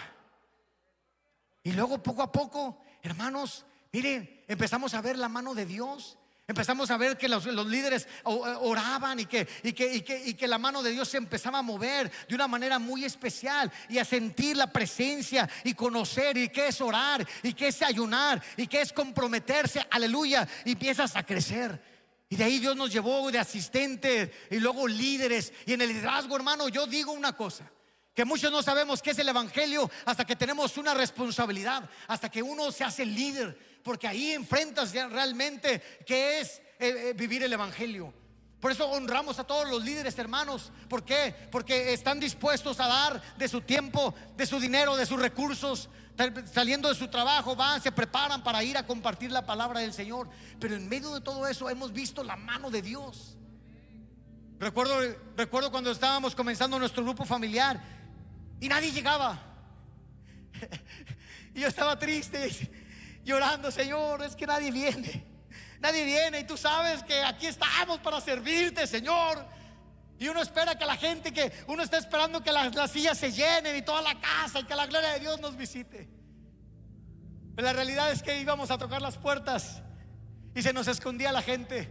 Y luego poco a poco, hermanos, miren, empezamos a ver la mano de Dios. Empezamos a ver que los líderes oraban y que la mano de Dios se empezaba a mover de una manera muy especial, y a sentir la presencia y conocer y qué es orar y qué es ayunar y qué es comprometerse, aleluya. Y empiezas a crecer. Y de ahí Dios nos llevó de asistentes y luego líderes. Y en el liderazgo, hermano, yo digo una cosa: que muchos no sabemos qué es el evangelio hasta que tenemos una responsabilidad, hasta que uno se hace líder, porque ahí enfrentas realmente qué es vivir el evangelio. Por eso honramos a todos los líderes, hermanos. ¿Por qué? Porque están dispuestos a dar de su tiempo, de su dinero, de sus recursos. Saliendo de su trabajo, van, se preparan para ir a compartir la palabra del Señor. Pero en medio de todo eso hemos visto la mano de Dios. Recuerdo cuando estábamos comenzando nuestro grupo familiar y nadie llegaba. Y yo estaba triste, llorando: Señor, es que nadie viene. Nadie viene, y tú sabes que aquí estamos para servirte, Señor. Y uno espera que la gente, que uno está esperando que las sillas se llenen y toda la casa, y que la gloria de Dios nos visite. Pero la realidad es que íbamos a tocar las puertas y se nos escondía la gente.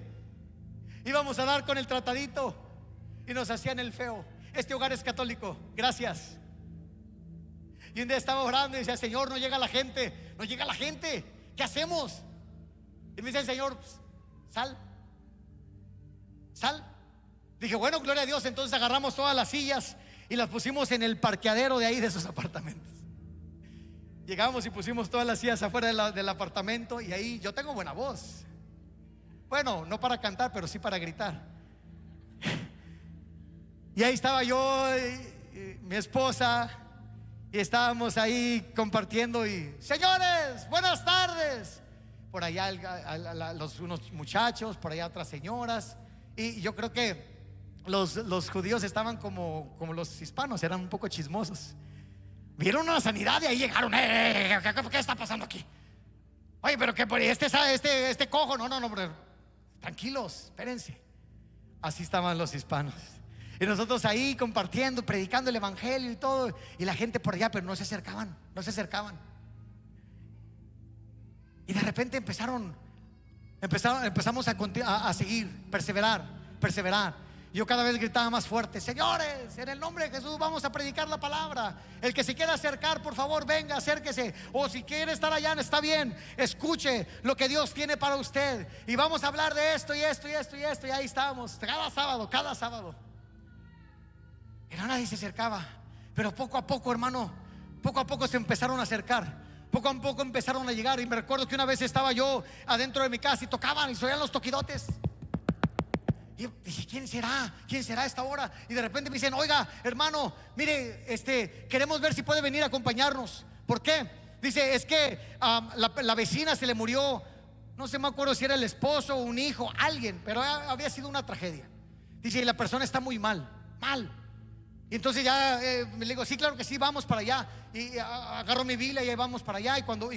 Íbamos a dar con el tratadito y nos hacían el feo: este hogar es católico, gracias. Y un día estaba orando y decía: Señor, no llega la gente, no llega la gente, ¿qué hacemos? Y me dice el Señor: pues, sal. Dije: bueno, gloria a Dios. Entonces agarramos todas las sillas y las pusimos en el parqueadero de ahí, de esos apartamentos. Llegamos y pusimos todas las sillas afuera del apartamento. Y ahí yo tengo buena voz. Bueno, no para cantar, pero sí para gritar. Y ahí estaba yo y mi esposa, y estábamos ahí compartiendo. Y: señores, buenas tardes. Por allá unos muchachos, por allá otras señoras. Y yo creo que los judíos estaban como los hispanos, eran un poco chismosos. Vieron una sanidad y ahí llegaron: ¿qué está pasando aquí? Oye, pero que por este cojo. No, hombre, tranquilos, espérense. Así estaban los hispanos. Y nosotros ahí compartiendo, predicando el evangelio y todo. Y la gente por allá, pero no se acercaban. Y de repente empezamos a seguir, perseverar. Yo cada vez gritaba más fuerte: señores, en el nombre de Jesús vamos a predicar la palabra. El que se quiera acercar, por favor, venga, acérquese. O si quiere estar allá, está bien, escuche lo que Dios tiene para usted. Y vamos a hablar de esto y esto y esto y esto. Y ahí estábamos, cada sábado. Pero nadie se acercaba. Pero poco a poco, hermano, poco a poco se empezaron a acercar. Poco a poco empezaron a llegar. Y me recuerdo que una vez estaba yo adentro de mi casa y tocaban y se oían los toquidotes. Y yo dije: ¿quién será a esta hora? Y de repente me dicen: oiga, hermano, mire, queremos ver si puede venir a acompañarnos. ¿Por qué? Dice: es que la vecina se le murió, no sé, me acuerdo si era el esposo o un hijo, alguien, pero había sido una tragedia. Dice: y la persona está muy mal. Y entonces ya le digo: sí, claro que sí, vamos para allá. Y agarro mi Biblia y ahí vamos para allá. Y cuando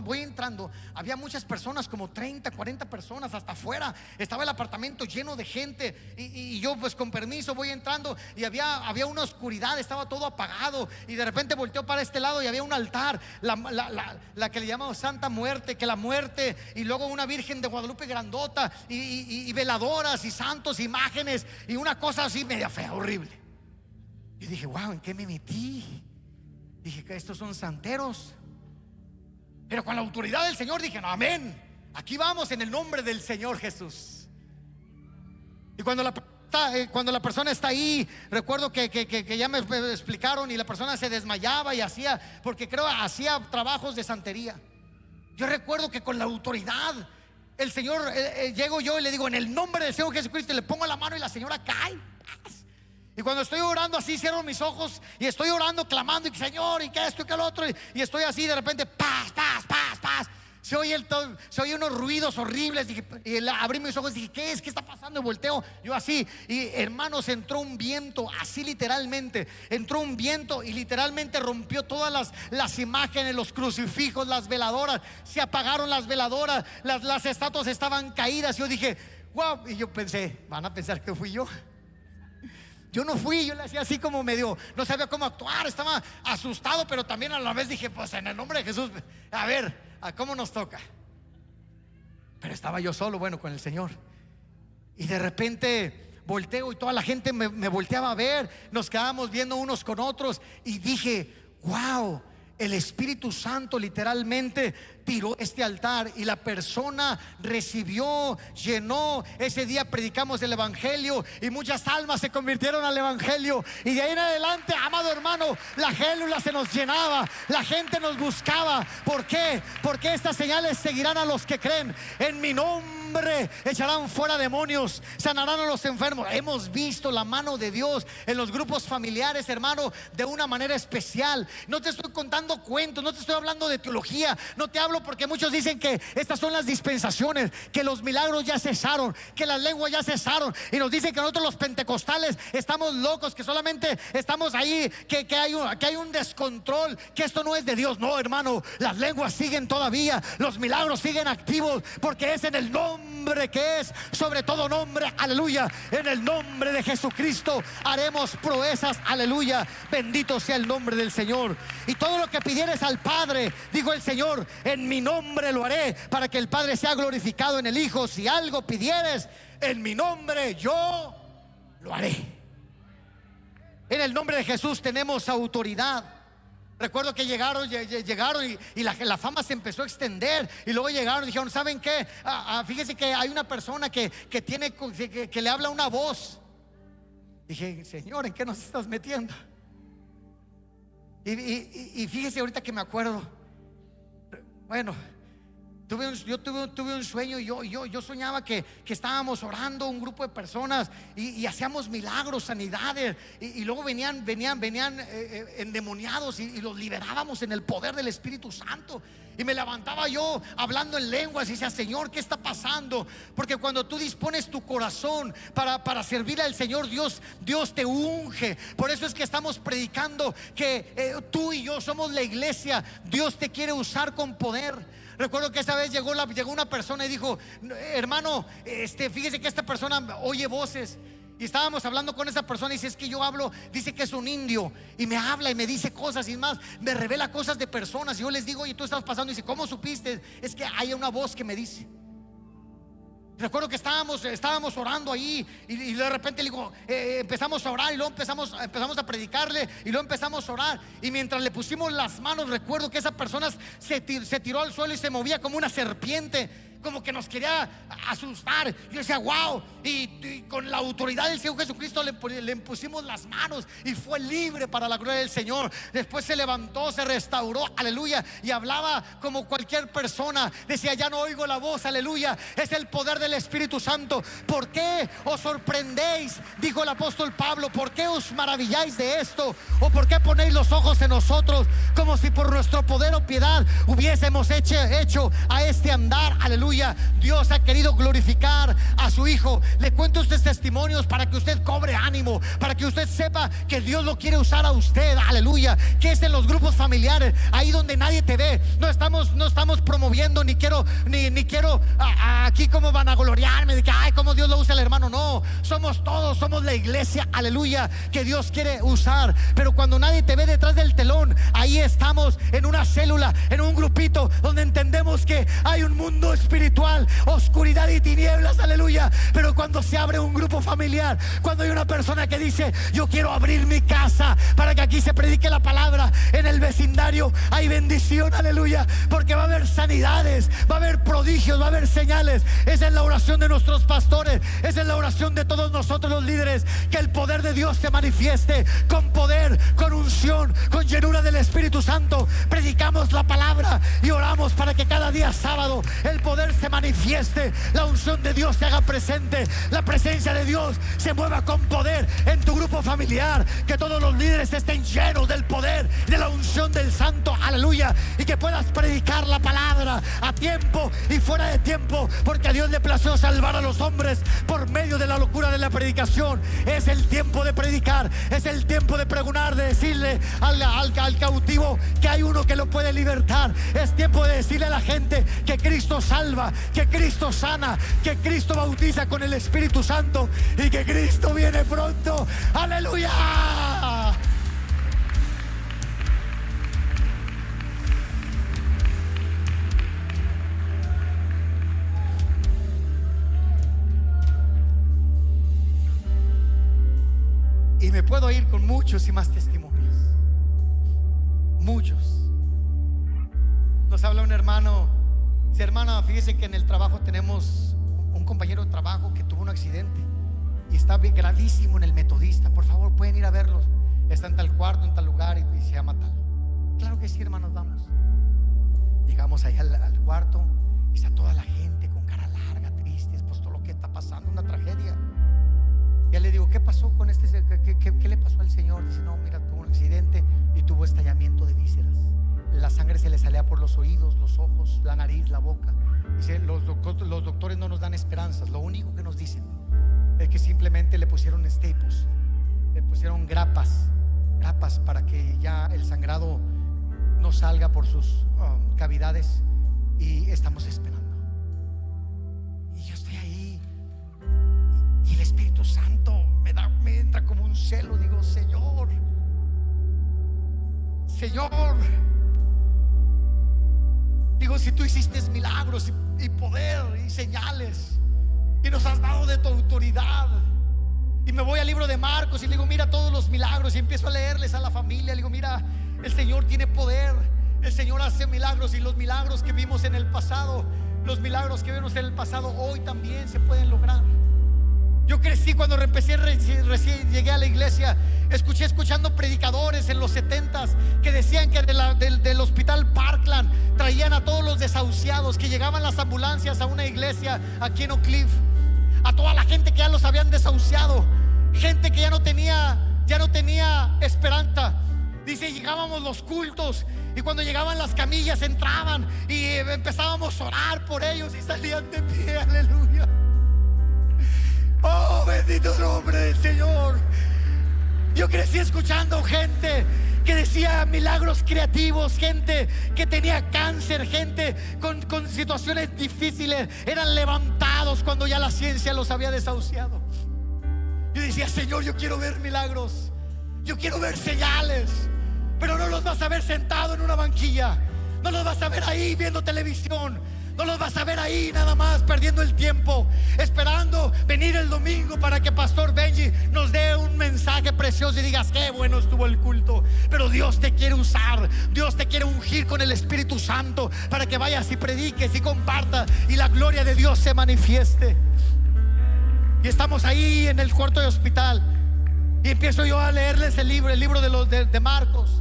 voy entrando, había muchas personas, como 30, 40 personas hasta afuera. Estaba el apartamento lleno de gente. Y yo, pues con permiso, voy entrando. Y había una oscuridad, estaba todo apagado. Y de repente volteo para este lado y había un altar, la que le llamamos Santa Muerte, que la muerte. Y luego una Virgen de Guadalupe grandota. Y veladoras y santos, imágenes. Y una cosa así media fea, horrible. Y dije: wow, ¿en qué me metí? Dije que estos son santeros. Pero con la autoridad del Señor dije: no, amén, aquí vamos en el nombre del Señor Jesús. Y cuando la persona está ahí, recuerdo que ya me explicaron, y la persona se desmayaba y porque creo hacía trabajos de santería. Yo recuerdo que con la autoridad el Señor, llego yo y le digo: en el nombre del Señor Jesucristo, y le pongo la mano y la señora cae. Y cuando estoy orando así, cierro mis ojos y estoy orando, clamando, y Señor, y que esto y que lo otro, y estoy así, de repente, paz. Se oye unos ruidos horribles. Y abrí mis ojos y dije: ¿qué es? ¿Qué está pasando? Y volteo, yo así, y hermanos, entró un viento, así literalmente, entró un viento y literalmente rompió todas las imágenes, los crucifijos, las veladoras. Se apagaron las veladoras, las estatuas estaban caídas. Yo dije: wow. Y yo pensé: van a pensar que fui yo. Yo no fui, yo le hacía así como medio, no sabía cómo actuar, estaba asustado, pero también a la vez dije: pues en el nombre de Jesús, a ver, ¿a cómo nos toca? Pero estaba yo solo, bueno, con el Señor. Y de repente volteo y toda la gente me volteaba a ver. Nos quedábamos viendo unos con otros y dije: wow, el Espíritu Santo literalmente tiró este altar y la persona recibió, llenó. Ese día predicamos el Evangelio y muchas almas se convirtieron al Evangelio. Y de ahí en adelante, amado hermano, la célula se nos llenaba, la gente nos buscaba. ¿Por qué? Porque estas señales seguirán a los que creen. En mi nombre echarán fuera demonios, sanarán a los enfermos. Hemos visto la mano de Dios en los grupos familiares, hermano, de una manera especial. No te estoy contando cuentos, no te estoy hablando de teología, no te hablo porque muchos dicen que estas son las dispensaciones, que los milagros ya cesaron, que las lenguas ya cesaron, y nos dicen que nosotros los pentecostales estamos locos, que solamente estamos ahí, que hay un descontrol, que esto no es de Dios. No, hermano, las lenguas siguen todavía, los milagros siguen activos, porque es en el nombre que es sobre todo nombre, aleluya. En el nombre de Jesucristo haremos proezas, aleluya. Bendito sea el nombre del Señor. Y todo lo que pidieres al Padre, dijo el Señor, en mi nombre lo haré, para que el Padre sea glorificado en el Hijo. Si algo pidieres en mi nombre, yo lo haré. En el nombre de Jesús tenemos autoridad. Recuerdo que llegaron y la fama se empezó a extender. Y luego llegaron y dijeron: ¿saben qué? Fíjese que hay una persona que le habla una voz. Dije: Señor, ¿en qué nos estás metiendo? Y fíjese, ahorita que me acuerdo, bueno, yo tuve un sueño. Yo soñaba que estábamos orando un grupo de personas y hacíamos milagros, sanidades, y luego venían endemoniados y los liberábamos en el poder del Espíritu Santo. Y me levantaba yo hablando en lenguas y decía: Señor, ¿qué está pasando? Porque cuando tú dispones tu corazón para servir al Señor, Dios te unge. Por eso es que estamos predicando que tú y yo somos la iglesia. Dios te quiere usar con poder. Recuerdo que esa vez llegó una persona y dijo: hermano, fíjese que esta persona oye voces. Y estábamos hablando con esa persona y dice: es que yo hablo, dice que es un indio, y me habla y me dice cosas, y más, me revela cosas de personas. Y yo les digo: oye, tú estás pasando. Y dice: ¿cómo supiste? Es que hay una voz que me dice. Recuerdo que estábamos orando ahí, y de repente le digo, empezamos a orar, y luego empezamos a predicarle, y luego empezamos a orar. Y mientras le pusimos las manos, recuerdo que esa persona se tiró al suelo y se movía como una serpiente, como que nos quería asustar. Yo decía: wow. Y con la autoridad del Señor Jesucristo le pusimos las manos y fue libre para la gloria del Señor. Después se levantó, se restauró, aleluya, y hablaba como cualquier persona. Decía: ya no oigo la voz, aleluya. Es el poder del Espíritu Santo. ¿Por qué os sorprendéis? Dijo el apóstol Pablo. ¿Por qué os maravilláis de esto? ¿O por qué ponéis los ojos en nosotros, como si por nuestro poder o piedad hubiésemos hecho a este andar? Aleluya. Dios ha querido glorificar a su Hijo. Le cuento estos testimonios para que usted cobre ánimo, para que usted sepa que Dios lo quiere usar a usted, aleluya. Que es en los grupos familiares, ahí donde nadie te ve. No estamos promoviendo, ni quiero aquí como vanagloriarme de que ay, como Dios lo usa el hermano. No, somos todos, somos la iglesia, aleluya, que Dios quiere usar. Pero cuando nadie te ve detrás del telón, ahí estamos en una célula, en un grupito donde entendemos que hay un mundo espiritual, oscuridad y tinieblas, aleluya. Pero cuando se abre un grupo familiar, cuando hay una persona que dice: yo quiero abrir mi casa para que aquí se predique la palabra, en el vecindario hay bendición, aleluya, porque va a haber sanidades, va a haber prodigios, va a haber señales. Esa es la oración de nuestros pastores, esa es la oración de todos nosotros los líderes, que el poder de Dios se manifieste con poder, con unción, con llenura del Espíritu Santo. Predicamos la palabra y oramos para que cada día sábado el poder se manifieste, la unción de Dios se haga presente, la presencia de Dios se mueva con poder en tu grupo familiar. Que todos los líderes estén llenos del poder, de la unción del Santo, aleluya. Y que puedas predicar la palabra a tiempo y fuera de tiempo, porque a Dios le plació salvar a los hombres por medio de la locura de la predicación. Es el tiempo de predicar, es el tiempo de pregonar, de decirle al cautivo que hay uno que lo puede libertar. Es tiempo de decirle a la gente que Cristo salva, que Cristo sana, que Cristo bautiza con el Espíritu Santo y que Cristo viene pronto. ¡Aleluya! Y me puedo ir con muchos y más testimonios. Muchos. Nos habla un hermano. Dice: hermana, fíjese que en el trabajo tenemos un compañero de trabajo que tuvo un accidente y está gravísimo en el Metodista. Por favor, pueden ir a verlos. Está en tal cuarto, en tal lugar, y se llama tal. Claro que sí, hermanos, vamos. Llegamos ahí al cuarto y está toda la gente con cara larga, tristes, pues todo lo que está pasando, una tragedia. Ya le digo: ¿qué pasó con este? ¿Qué le pasó al señor? Dice: no, mira, tuvo un accidente y tuvo estallamiento de vísceras. La sangre se le salía por los oídos, los ojos, la nariz, la boca. Dice: los doctores no nos dan esperanzas. Lo único que nos dicen es que simplemente le pusieron staples, le pusieron grapas para que ya el sangrado no salga por sus cavidades, y estamos esperando. Y yo estoy ahí y el Espíritu Santo me entra como un celo. Digo: Señor, digo, si tú hiciste milagros y poder y señales y nos has dado de tu autoridad. Y me voy al libro de Marcos y le digo: mira todos los milagros, y empiezo a leerles a la familia. Le digo: mira, el Señor tiene poder, el Señor hace milagros, y los milagros que vimos en el pasado, los milagros que vimos en el pasado hoy también se pueden lograr. Yo crecí cuando recién llegué a la iglesia, escuchando predicadores en los 70s que decían que del hospital Parkland traían a todos los desahuciados, que llegaban las ambulancias a una iglesia aquí en Oak Cliff, a toda la gente que ya los habían desahuciado, gente que ya no tenía esperanza. Dice: llegábamos los cultos, y cuando llegaban las camillas entraban y empezábamos a orar por ellos y salían de pie. Aleluya. Oh, bendito nombre del Señor. Yo crecí escuchando gente que decía milagros creativos, gente que tenía cáncer, gente con situaciones difíciles, eran levantados cuando ya la ciencia los había desahuciado. Yo decía: Señor, yo quiero ver milagros, yo quiero ver señales, pero no los vas a ver sentado en una banquilla, no los vas a ver ahí viendo televisión, no los vas a ver ahí nada más perdiendo el tiempo, esperando venir el domingo para que Pastor Benji nos dé un mensaje precioso y digas: qué bueno estuvo el culto. Pero Dios te quiere usar, Dios te quiere ungir con el Espíritu Santo para que vayas y prediques y compartas y la gloria de Dios se manifieste. Y estamos ahí en el cuarto de hospital y empiezo yo a leerles el libro de Marcos.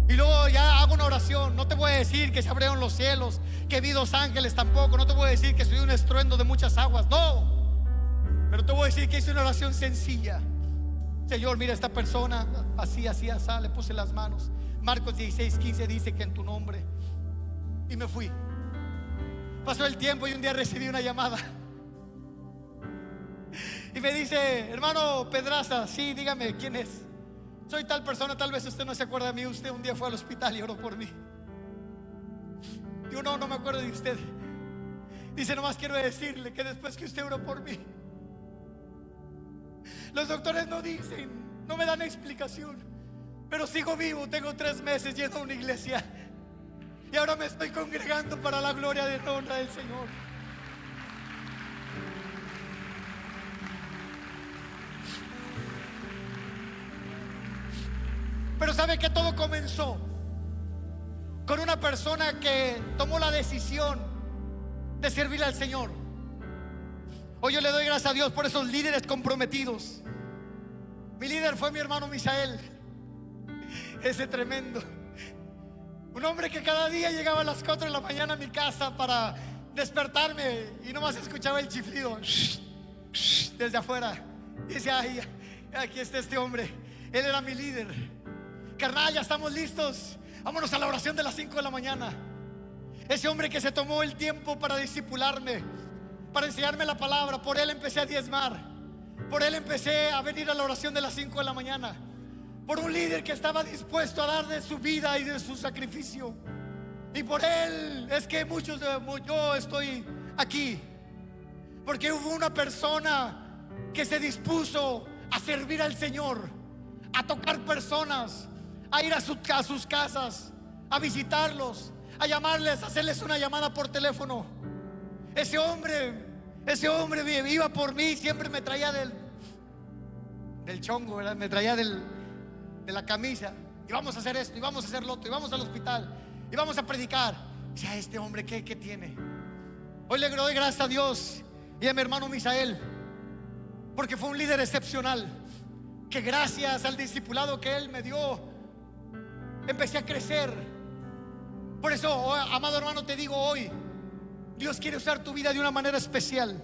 Y luego ya hago una oración. No te voy a decir que se abrieron los cielos, que vi 2 ángeles, tampoco. No te voy a decir que soy un estruendo de muchas aguas, no. Pero te voy a decir que hice una oración sencilla. Señor, mira esta persona, así, le puse las manos. Marcos 16:15 dice que en tu nombre. Y me fui. Pasó el tiempo y un día recibí una llamada y me dice: hermano Pedraza. Sí, dígame, ¿quién es? Soy tal persona, tal vez usted no se acuerda de mí. Usted un día fue al hospital y oró por mí. Digo: no me acuerdo de usted. Dice: nomás quiero decirle que después que usted oró por mí, los doctores no dicen, no me dan explicación, pero sigo vivo. Tengo 3 meses yendo a una iglesia y ahora me estoy congregando para la gloria de la honra del Señor. Pero ¿sabe que todo comenzó con una persona que tomó la decisión de servirle al Señor? Hoy yo le doy gracias a Dios por esos líderes comprometidos. Mi líder fue mi hermano Misael, ese tremendo, un hombre que cada día llegaba a las 4 de la mañana a mi casa para despertarme y nomás escuchaba el chiflido desde afuera. Y decía: ay, aquí está este hombre. Él era mi líder. Carnal, ya estamos listos, vámonos a la oración de las 5 de la mañana. Ese hombre que se tomó el tiempo para discipularme, para enseñarme la palabra. Por él empecé a diezmar, por él empecé a venir a la oración de las 5 de la mañana. Por un líder que estaba dispuesto a dar de su vida y de su sacrificio. Y por él es que yo estoy aquí, porque hubo una persona que se dispuso a servir al Señor, a tocar personas, a ir a sus casas, a visitarlos, a llamarles, a hacerles una llamada por teléfono. Ese hombre iba por mí, siempre me traía del chongo, ¿verdad? Me traía de la camisa. Y vamos a hacer esto, y vamos a hacer lo otro, y vamos al hospital, y vamos a predicar. Dice, a este hombre, ¿qué tiene? Hoy le doy gracias a Dios y a mi hermano Misael, porque fue un líder excepcional, que gracias al discipulado que él me dio, empecé a crecer. Por eso, amado hermano, te digo hoy, Dios quiere usar tu vida de una manera especial.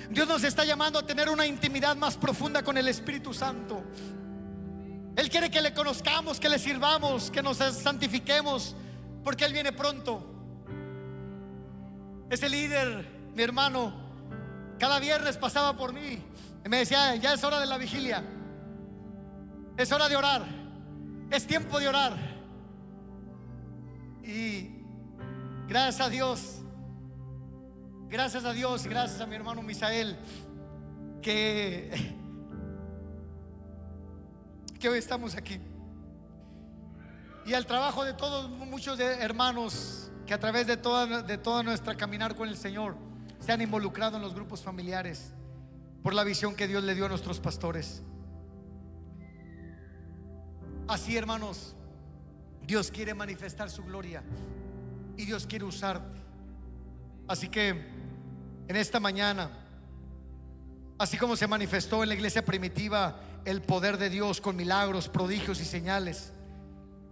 Dios nos está llamando a tener una intimidad más profunda con el Espíritu Santo. Él quiere que le conozcamos, que le sirvamos, que nos santifiquemos, porque Él viene pronto. Ese líder, mi hermano, cada viernes pasaba por mí y me decía, ya es hora de la vigilia, es hora de orar, es tiempo de orar. Y gracias a Dios, gracias a Dios y gracias a mi hermano Misael, que hoy estamos aquí, y al trabajo de todos, muchos de hermanos que a través de toda nuestra caminar con el Señor se han involucrado en los grupos familiares por la visión que Dios le dio a nuestros pastores. Así, hermanos, Dios quiere manifestar su gloria y Dios quiere usarte. Así que en esta mañana, así como se manifestó en la iglesia primitiva el poder de Dios con milagros, prodigios y señales,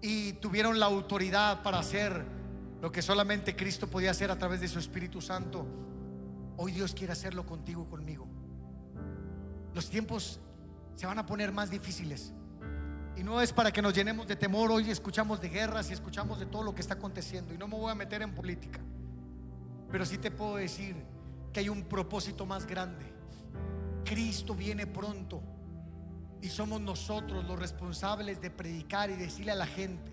y tuvieron la autoridad para hacer lo que solamente Cristo podía hacer a través de su Espíritu Santo, hoy Dios quiere hacerlo contigo y conmigo. Los tiempos se van a poner más difíciles, y no es para que nos llenemos de temor. Hoy escuchamos de guerras y escuchamos de todo lo que está aconteciendo, y no me voy a meter en política, pero sí te puedo decir que hay un propósito más grande. Cristo viene pronto y somos nosotros los responsables de predicar y decirle a la gente,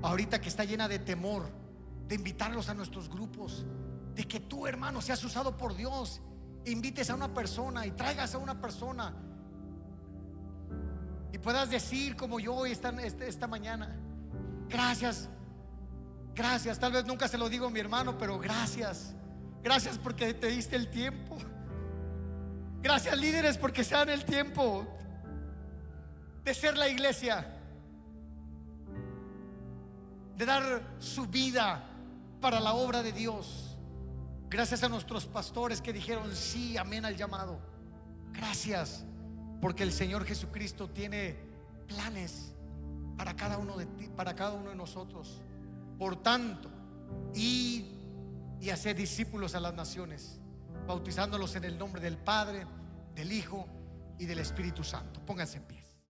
ahorita que está llena de temor, de invitarlos a nuestros grupos, de que tú, hermano, seas usado por Dios, invites a una persona y traigas a una persona y puedas decir como yo hoy esta mañana, gracias, gracias. Tal vez nunca se lo digo a mi hermano, pero gracias, gracias porque te diste el tiempo. Gracias, líderes, porque se dan el tiempo de ser la iglesia, de dar su vida para la obra de Dios. Gracias a nuestros pastores que dijeron sí, amén al llamado. Gracias, porque el Señor Jesucristo tiene planes para cada uno de nosotros. Por tanto, id y hacer discípulos a las naciones, bautizándolos en el nombre del Padre, del Hijo y del Espíritu Santo. Pónganse en pie.